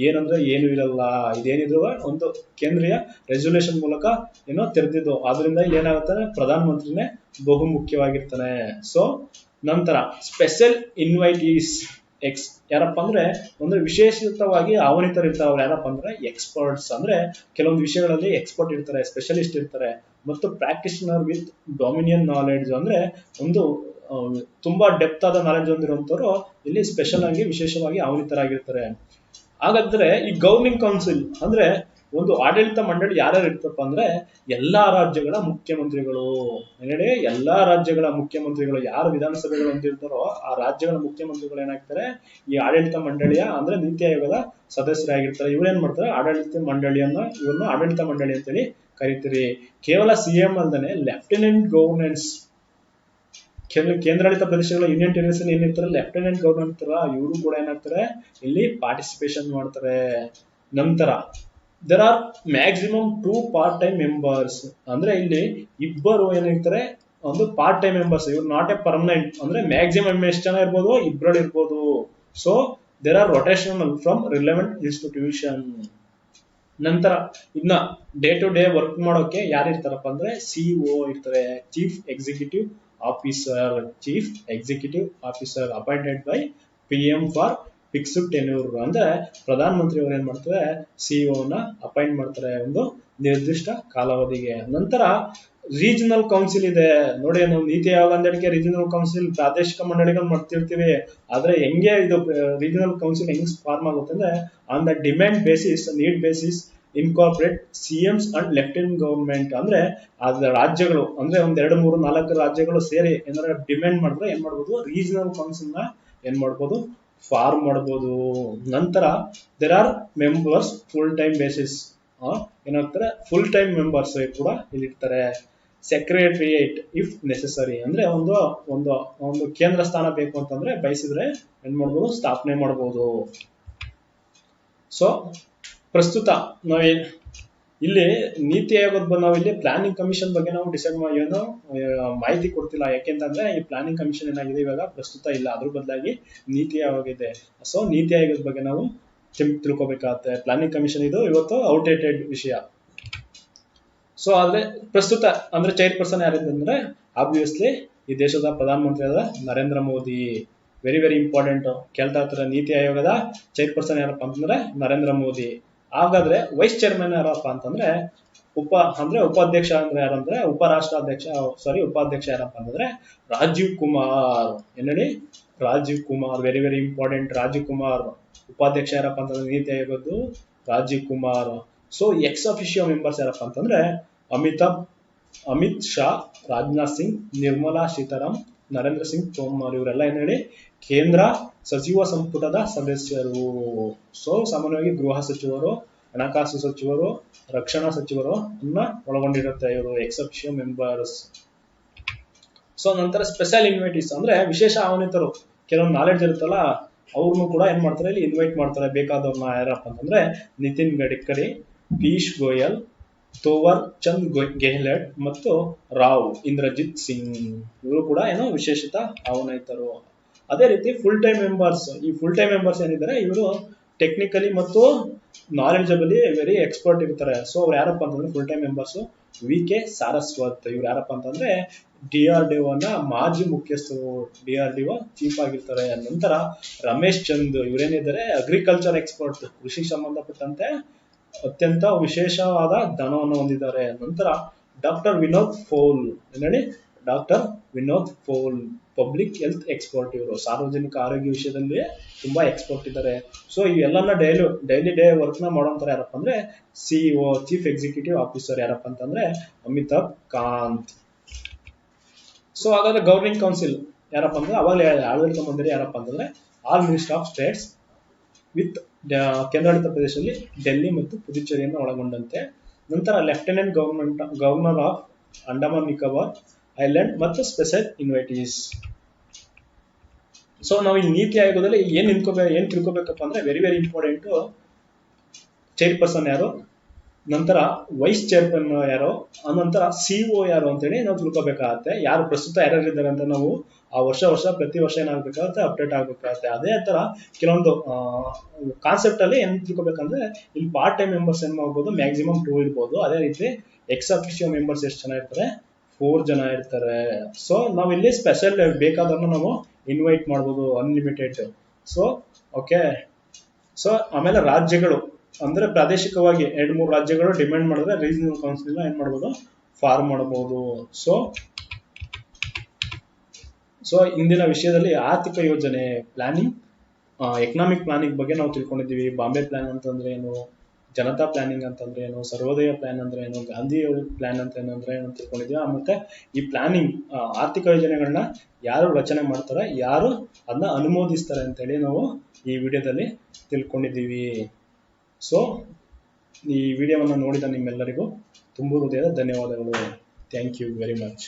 ಏನಂದ್ರೆ ಏನು ಇರಲ್ಲ. ಇದೇನಿದ್ರು ಒಂದು ಕೇಂದ್ರೀಯ ರೆಸಲ್ಯೂಷನ್ ಮೂಲಕ ಏನೋ ತೆರೆದಿದ್ದು. ಆದ್ರಿಂದ ಇಲ್ಲಿ ಏನಾಗುತ್ತೆ, ಪ್ರಧಾನ ಮಂತ್ರಿನೇ ಬಹು ಮುಖ್ಯವಾಗಿರ್ತಾನೆ. ಸೊ ನಂತರ ಸ್ಪೆಷಲ್ ಇನ್ವೈಟೀಸ್ ಎಕ್ಸ್ ಯಾರಪ್ಪ ಅಂದ್ರೆ ವಿಶೇಷಿತವಾಗಿ ಆಹ್ವಾನಿತರಿರ್ತಾರೆ. ಅವ್ರು ಯಾರಪ್ಪ ಅಂದ್ರೆ ಎಕ್ಸ್ಪರ್ಟ್ಸ್. ಅಂದ್ರೆ ಕೆಲವೊಂದು ವಿಷಯಗಳಲ್ಲಿ ಎಕ್ಸ್ಪರ್ಟ್ ಇರ್ತಾರೆ, ಸ್ಪೆಷಲಿಸ್ಟ್ ಇರ್ತಾರೆ. ಮತ್ತು ಪ್ರಾಕ್ಟಿಷನರ್ ವಿತ್ ಡೊಮಿನಿಯನ್ ನಾಲೆಡ್ಜ್. ಅಂದ್ರೆ ಒಂದು ತುಂಬಾ ಡೆಪ್ತ್ ಆದ ನಾಲೆಡ್ಜ್ ಹೊಂದಿರುವಂತವ್ರು ಇಲ್ಲಿ ಸ್ಪೆಷಲ್ ಆಗಿ ವಿಶೇಷವಾಗಿ ಆಹ್ವಾನಿತರಾಗಿರ್ತಾರೆ. ಹಾಗಾದ್ರೆ ಈ ಗವರ್ನಿಂಗ್ ಕೌನ್ಸಿಲ್ ಅಂದ್ರೆ ಒಂದು ಆಡಳಿತ ಮಂಡಳಿ ಯಾರ್ಯಾರು ಇರ್ತಪ್ಪ ಅಂದ್ರೆ ಎಲ್ಲಾ ರಾಜ್ಯಗಳ ಮುಖ್ಯಮಂತ್ರಿಗಳು. ಎಲ್ಲಾ ರಾಜ್ಯಗಳ ಮುಖ್ಯಮಂತ್ರಿಗಳು ಯಾರು ವಿಧಾನಸಭೆಗಳು ಹೊಂದಿರ್ತಾರೋ ಆ ರಾಜ್ಯಗಳ ಮುಖ್ಯಮಂತ್ರಿಗಳು ಏನಾಗ್ತಾರೆ, ಈ ಆಡಳಿತ ಮಂಡಳಿಯ ಅಂದ್ರೆ ನೀತಿ ಆಯೋಗದ ಸದಸ್ಯರಾಗಿರ್ತಾರೆ. ಇವ್ರೇನ್ ಮಾಡ್ತಾರೆ, ಆಡಳಿತ ಇವ್ರನ್ನ ಆಡಳಿತ ಮಂಡಳಿ ಅಂತೇಳಿ ಕರಿತೀರಿ. ಕೇವಲ CM ಅಲ್ದೇನೆ ಲೆಫ್ಟಿನೆಂಟ್ ಗವರ್ನೆನ್ಸ್, ಕೇಂದ್ರಾಡಳಿತ ಪ್ರದೇಶಗಳ ಯೂನಿಯನ್ ಟೆರಿಟರೀಸ್ ಏನಿರ್ತಾರೆ ಲೆಫ್ಟಿನೆಂಟ್ ಗವರ್ನರ್ ಇವರು ಕೂಡ ಏನಾಗ್ತಾರೆ ಇಲ್ಲಿ ಪಾರ್ಟಿಸಿಪೇಷನ್ ಮಾಡ್ತಾರೆ. ನಂತರ there are maximum 2 part time members. ಅಂದ್ರೆ ಇಲ್ಲಿ ಇಬ್ಬರು ಏನಿರ್ತಾರೆ ಒಂದು ಪಾರ್ಟ್ ಟೈಮ್ ಮೆಂಬರ್ಸ್. ಇವ್ರು ನಾಟ್ ಎ ಪರ್ಮನೆಂಟ್. ಅಂದ್ರೆ ಮ್ಯಾಕ್ಸಿಮಮ್ ಎಷ್ಟು ಜನ ಇರ್ಬೋದು, ಇಬ್ಬರು ಇರ್ಬೋದು. So there are rotational from relevant institution. ನಂತರ ಇನ್ನ ಡೇ ಟು ಡೇ ವರ್ಕ್ ಮಾಡೋಕೆ ಯಾರು ಇರ್ತಾರಪ್ಪ ಅಂದ್ರೆ CEO ಇರ್ತಾರೆ, chief executive officer appointed by PM for fixed tenure. ಅಂದ್ರೆ ಪ್ರಧಾನ ಮಂತ್ರಿ ಅವರು ಏನ್ ಮಾಡ್ತಾರೆ, CEO ನ ಅಪಾಯಿಂಟ್ ಮಾಡ್ತಾರೆ ಒಂದು ನಿರ್ದಿಷ್ಟ ಕಾಲಾವಧಿಗೆ. ನಂತರ ರೀಜನಲ್ ಕೌನ್ಸಿಲ್ ಇದೆ ನೋಡಿ. ನಾವು ನೀತಿ ಆಯೋಗ ಅಂದಕ್ಕೆ ರೀಜನಲ್ ಕೌನ್ಸಿಲ್ ಪ್ರಾದೇಶಿಕ ಮಂಡಳಿಗಳು ಮಾಡ್ತಿರ್ತೀವಿ. ಆದ್ರೆ ಹೆಂಗೆ ಇದು ರೀಜನಲ್ ಕೌನ್ಸಿಲ್ ಹೆಂಗ್ ಫಾರ್ಮ್ ಆಗುತ್ತೆ ಅಂದ್ರೆ on the demand basis, need basis incorporate CMs and lieutenant government. ಅಂದ್ರೆ ಅದ ರಾಜ್ಯಗಳು ಅಂದ್ರೆ 1, 2, 3, 4 ರಾಜ್ಯಗಳು ಸೇರಿ ಏನಾದ್ರು ಡಿಮ್ಯಾಂಡ್ ಮಾಡಿದ್ರೆ ಏನ್ ಮಾಡ್ಬೋದು, ರೀಜನಲ್ ಕೌನ್ಸಿಲ್ ನ ಏನ್ ಮಾಡ್ಬೋದು, ಫಾರ್ಮ್ ಮಾಡ್ಬೋದು. ನಂತರ there are members full time basis. ಏನಾಗ್ತಾರೆ, ಫುಲ್ ಟೈಮ್ ಮೆಂಬರ್ಸ್ ಕೂಡ ಇಲ್ಲಿರ್ತಾರೆ. Secretariat if necessary. ಅಂದ್ರೆ ಒಂದು ಕೇಂದ್ರ ಸ್ಥಾನ ಬೇಕು ಅಂತಂದ್ರೆ ಬಯಸಿದ್ರೆ ಏನ್ ಮಾಡ್ಬೋದು, ಸ್ಥಾಪನೆ ಮಾಡ್ಬೋದು. ಸೊ ಪ್ರಸ್ತುತ ಇಲ್ಲಿ ನೀತಿ ಆಯೋಗದ ನಾವಿಲ್ಲಿ ಪ್ಲಾನಿಂಗ್ ಕಮಿಷನ್ ಬಗ್ಗೆ ನಾವು ಡಿಸೈಡ್ ಏನೋ ಮಾಹಿತಿ ಕೊಡ್ತಿಲ್ಲ. ಯಾಕೆಂತಂದ್ರೆ ಈ ಪ್ಲಾನಿಂಗ್ ಕಮಿಷನ್ ಏನಾಗಿದೆ ಇವಾಗ ಪ್ರಸ್ತುತ ಇಲ್ಲ, ಅದ್ರ ಬದಲಾಗಿ ನೀತಿ ಆಯೋಗ ಇದೆ. ಸೊ ನೀತಿ ಆಯೋಗದ ಬಗ್ಗೆ ನಾವು ತಿಳ್ಕೊಬೇಕಾಗತ್ತೆ. ಪ್ಲಾನಿಂಗ್ ಕಮಿಷನ್ ಇದು ಇವತ್ತು ಔಟ್ಡೇಟೆಡ್ ವಿಷಯ. ಸೊ ಆದ್ರೆ ಪ್ರಸ್ತುತ ಅಂದ್ರೆ ಚೈರ್ ಪರ್ಸನ್ ಯಾರಿದ್ರೆ ಆಬ್ವಿಯಸ್ಲಿ ಈ ದೇಶದ ಪ್ರಧಾನ ಮಂತ್ರಿ ಆದ Narendra Modi. Very very important ಕೇಳ್ತಾ ಇರ್ತಾರೆ, ನೀತಿ ಆಯೋಗದ ಚೈರ್ ಪರ್ಸನ್ ಯಾರಪ್ಪ ಅಂತಂದ್ರೆ ನರೇಂದ್ರ ಮೋದಿ. ಹಾಗಾದ್ರೆ ವೈಸ್ ಚೇರ್ಮನ್ ಯಾರಪ್ಪ ಅಂತಂದ್ರೆ ಉಪಾಧ್ಯಕ್ಷ ಅಂದ್ರೆ ಯಾರಂದ್ರೆ ಉಪಾಧ್ಯಕ್ಷ ಯಾರಪ್ಪ ಅಂತಂದ್ರೆ Rajeev Kumar. Rajeev Kumar very very important. Rajeev Kumar. ಉಪಾಧ್ಯಕ್ಷ ಯಾರಪ್ಪ ಅಂತಂದ್ರೆ ನೀತಿ ಆಯೋಗದ್ದು Rajeev Kumar. So ex officio members ಯಾರಪ್ಪ ಅಂತಂದ್ರೆ ಅಮಿತ್ ಶಾ, ರಾಜನಾಥ್ ಸಿಂಗ್, ನಿರ್ಮಲಾ ಸೀತಾರಾಮ್, ನರೇಂದ್ರ ಸಿಂಗ್ ತೋಮರ್. ಇವರೆಲ್ಲ ಕೇಂದ್ರ ಸಚಿವ ಸಂಪುಟದ ಸದಸ್ಯರು. ಸೊ ಸಾಮಾನ್ಯವಾಗಿ ಗೃಹ ಸಚಿವರು, ಹಣಕಾಸು ಸಚಿವರು, ರಕ್ಷಣಾ ಸಚಿವರು ಒಳಗೊಂಡಿರುತ್ತೆ ಇವರು ಎಕ್ಸ್ ಅಫಿಷಿಯೋ ಮೆಂಬರ್ಸ್. ಸೊ ನಂತರ ಸ್ಪೆಷಲ್ ಇನ್ವೈಟೀಸ್ ಅಂದ್ರೆ ವಿಶೇಷ ಆಹ್ವಾನಿತರು. ಕೆಲವೊಂದು ನಾಲೆಡ್ಜ್ ಇರುತ್ತಲ್ಲ ಅವ್ರನ್ನು ಕೂಡ ಏನ್ ಮಾಡ್ತಾರೆ, ಇಲ್ಲಿ ಇನ್ವೈಟ್ ಮಾಡ್ತಾರೆ ಬೇಕಾದವ್ರನ್ನ. ಯಾರಪ್ಪ ಅಂತಂದ್ರೆ ನಿತಿನ್ ಗಡ್ಕರಿ, ಪಿಯೂಷ್ ಗೋಯಲ್, ತೋವರ್ ಚಂದ್ ಗೆಹ್ಲಟ್ ಮತ್ತು ರಾವ್ ಇಂದ್ರಜಿತ್ ಸಿಂಗ್. ಇವರು ಕೂಡ ವಿಶೇಷಿತ ಆಹ್ವಾನಿತರು. ಅದೇ ರೀತಿ ಫುಲ್ ಟೈಮ್ ಮೆಂಬರ್ಸ್. ಈ ಫುಲ್ ಟೈಮ್ ಮೆಂಬರ್ಸ್ ಏನಿದ್ದಾರೆ ಇವರು ಟೆಕ್ನಿಕಲಿ ಮತ್ತು ನಾಲೆಡ್ಜಬಲಿ ವೆರಿ ಎಕ್ಸ್ಪರ್ಟ್ ಇರ್ತಾರೆ. ಸೊ ಅವ್ರು ಯಾರಪ್ಪ ಅಂತಂದ್ರೆ full time members VK Saraswat. ಇವ್ರು ಯಾರಪ್ಪ ಅಂತಂದ್ರೆ DRDO ಮಾಜಿ ಮುಖ್ಯಸ್ಥರು, DRDO ಚೀಫ್ ಆಗಿರ್ತಾರೆ. ನಂತರ ರಮೇಶ್ ಚಂದ್ ಇವರೇನಿದ್ದಾರೆ ಅಗ್ರಿಕಲ್ಚರ್ ಎಕ್ಸ್ಪರ್ಟ್, ಕೃಷಿಗೆ ಸಂಬಂಧಪಟ್ಟಂತೆ ಅತ್ಯಂತ ವಿಶೇಷವಾದ ಜ್ಞಾನವನ್ನು ಹೊಂದಿದ್ದಾರೆ. ನಂತರ doctor Vinod Paul doctor Vinod Paul, public health expert. ಇವರು ಸಾರ್ವಜನಿಕ ಆರೋಗ್ಯ ವಿಷಯದಲ್ಲಿ ತುಂಬಾ ಎಕ್ಸ್ಪರ್ಟ್ ಇದ್ದಾರೆ. ಸೊ ಇವೆಲ್ಲ ಡೈಲಿ ಡೇ ವರ್ಕ್ ನ ಮಾಡೋಂತಾರೆ ಯಾರಪ್ಪ ಅಂದ್ರೆ ಸಿಇಒ, ಚೀಫ್ ಎಕ್ಸಿಕ್ಯೂಟಿವ್ ಆಫೀಸರ್ ಯಾರಪ್ಪ ಅಂತಂದ್ರೆ ಅಮಿತಾಬ್ ಕಾಂತ್. ಸೊ ಹಾಗಾದ್ರೆ ಗವರ್ನಿಂಗ್ ಕೌನ್ಸಿಲ್ ಯಾರಪ್ಪ ಅಂದ್ರೆ ಅವಾಗಲೇ ಆಡಳಿತ ಮಂಡಳಿ ಯಾರಪ್ಪ ಅಂತಂದ್ರೆ all minister of States with ಕೇಂದ್ರಾಡಳಿತ ಪ್ರದೇಶದಲ್ಲಿ ಡೆಲ್ಲಿ ಮತ್ತು ಪುದುಚೇರಿಯನ್ನು ಒಳಗೊಂಡಂತೆ. ನಂತರ lieutenant governor of Andaman Nicobar island ಮತ್ತು ಸ್ಪೆಷಲ್ ಇನ್ವೈಟೀಸ್. ಸೊ ನಾವು ಈ ನೀತಿ ಆಯೋಗದಲ್ಲಿ ಏನ್ ತಿಳ್ಕೊಬೇಕಪ್ಪ ಅಂದ್ರೆ ವೆರಿ ವೆರಿ ಇಂಪಾರ್ಟೆಂಟ್. ಚೇರ್ಪರ್ಸನ್ ಯಾರು, ನಂತರ ವೈಸ್ ಚೇರ್ಮನ್ ಯಾರು, ಅನಂತರ ಸಿಒ ಯಾರು ಅಂತೇಳಿ ನಾವು ತಿಳ್ಕೊಬೇಕಾಗತ್ತೆ. ಯಾರು ಪ್ರಸ್ತುತ ಯಾರ್ಯಾರಿದ್ದಾರೆ ಅಂತ ನಾವು ಆ ಪ್ರತಿ ವರ್ಷ ಏನಾಗಬೇಕಾಗುತ್ತೆ, ಅಪ್ಡೇಟ್ ಆಗ್ಬೇಕಾಗತ್ತೆ. ಅದೇ ತರ ಕೆಲವೊಂದು ಕಾನ್ಸೆಪ್ಟ್ ಅಲ್ಲಿ ಏನ್ ತಿಳ್ಕೊಬೇಕಂದ್ರೆ ಇಲ್ಲಿ ಪಾರ್ಟ್ ಟೈಮ್ ಮೆಂಬರ್ಸ್ ಏನ್ ಮಾಡ್ಬೋದು, ಮ್ಯಾಕ್ಸಿಮಮ್ 2 ಇರ್ಬೋದು. ಅದೇ ರೀತಿ ಎಕ್ಸ್ ಅಫಿಷಿಯೋ ಮೆಂಬರ್ಸ್ ಎಷ್ಟು ಜನ ಇರ್ತಾರೆ, 4 ಜನ ಇರ್ತಾರೆ. ಸೊ ನಾವಿಲ್ಲಿ ಸ್ಪೆಷಲ್ ಬೇಕಾದನ್ನು ನಾವು ಇನ್ವೈಟ್ ಮಾಡ್ಬೋದು, ಅನ್ಲಿಮಿಟೆಡ್. So okay. ಸೊ ಆಮೇಲೆ ರಾಜ್ಯಗಳು ಅಂದ್ರೆ ಪ್ರಾದೇಶಿಕವಾಗಿ 2-3 ರಾಜ್ಯಗಳು ಡಿಮ್ಯಾಂಡ್ ಮಾಡಿದ್ರೆ ರೀಜನಲ್ ಕೌನ್ಸಿಲ್ ಏನ್ ಮಾಡ್ಬೋದು, ಫಾರ್ಮ್ ಮಾಡಬಹುದು. ಸೊ ಇಂದಿನ ವಿಷಯದಲ್ಲಿ ಆರ್ಥಿಕ ಯೋಜನೆ ಪ್ಲಾನಿಂಗ್, ಎಕನಾಮಿಕ್ ಪ್ಲಾನಿಂಗ್ ಬಗ್ಗೆ ನಾವು ತಿಳ್ಕೊಂಡಿದ್ದೀವಿ. ಬಾಂಬೆ ಪ್ಲಾನ್ ಅಂತಂದ್ರೆ ಏನು, ಜನತಾ ಪ್ಲಾನಿಂಗ್ ಅಂತಂದ್ರೆ ಏನು, ಸರ್ವೋದಯ ಪ್ಲಾನ್ ಅಂದ್ರೆ ಏನು, ಗಾಂಧಿ ಪ್ಲಾನ್ ಅಂತ ಏನಂದ್ರೆ ಏನು ತಿಳ್ಕೊಂಡಿದ್ದೀವಿ. ಮತ್ತೆ ಈ ಪ್ಲಾನಿಂಗ್ ಆರ್ಥಿಕ ಯೋಜನೆಗಳನ್ನ ಯಾರು ರಚನೆ ಮಾಡ್ತಾರೆ, ಯಾರು ಅದನ್ನ ಅನುಮೋದಿಸ್ತಾರೆ ಅಂತೇಳಿ ನಾವು ಈ ವಿಡಿಯೋದಲ್ಲಿ ತಿಳ್ಕೊಂಡಿದ್ದೀವಿ. ಸೊ ಈ ವಿಡಿಯೋವನ್ನು ನೋಡಿದ ನಿಮ್ಮೆಲ್ಲರಿಗೂ ತುಂಬ ಹೃದಯದ ಧನ್ಯವಾದಗಳು. Thank you very much.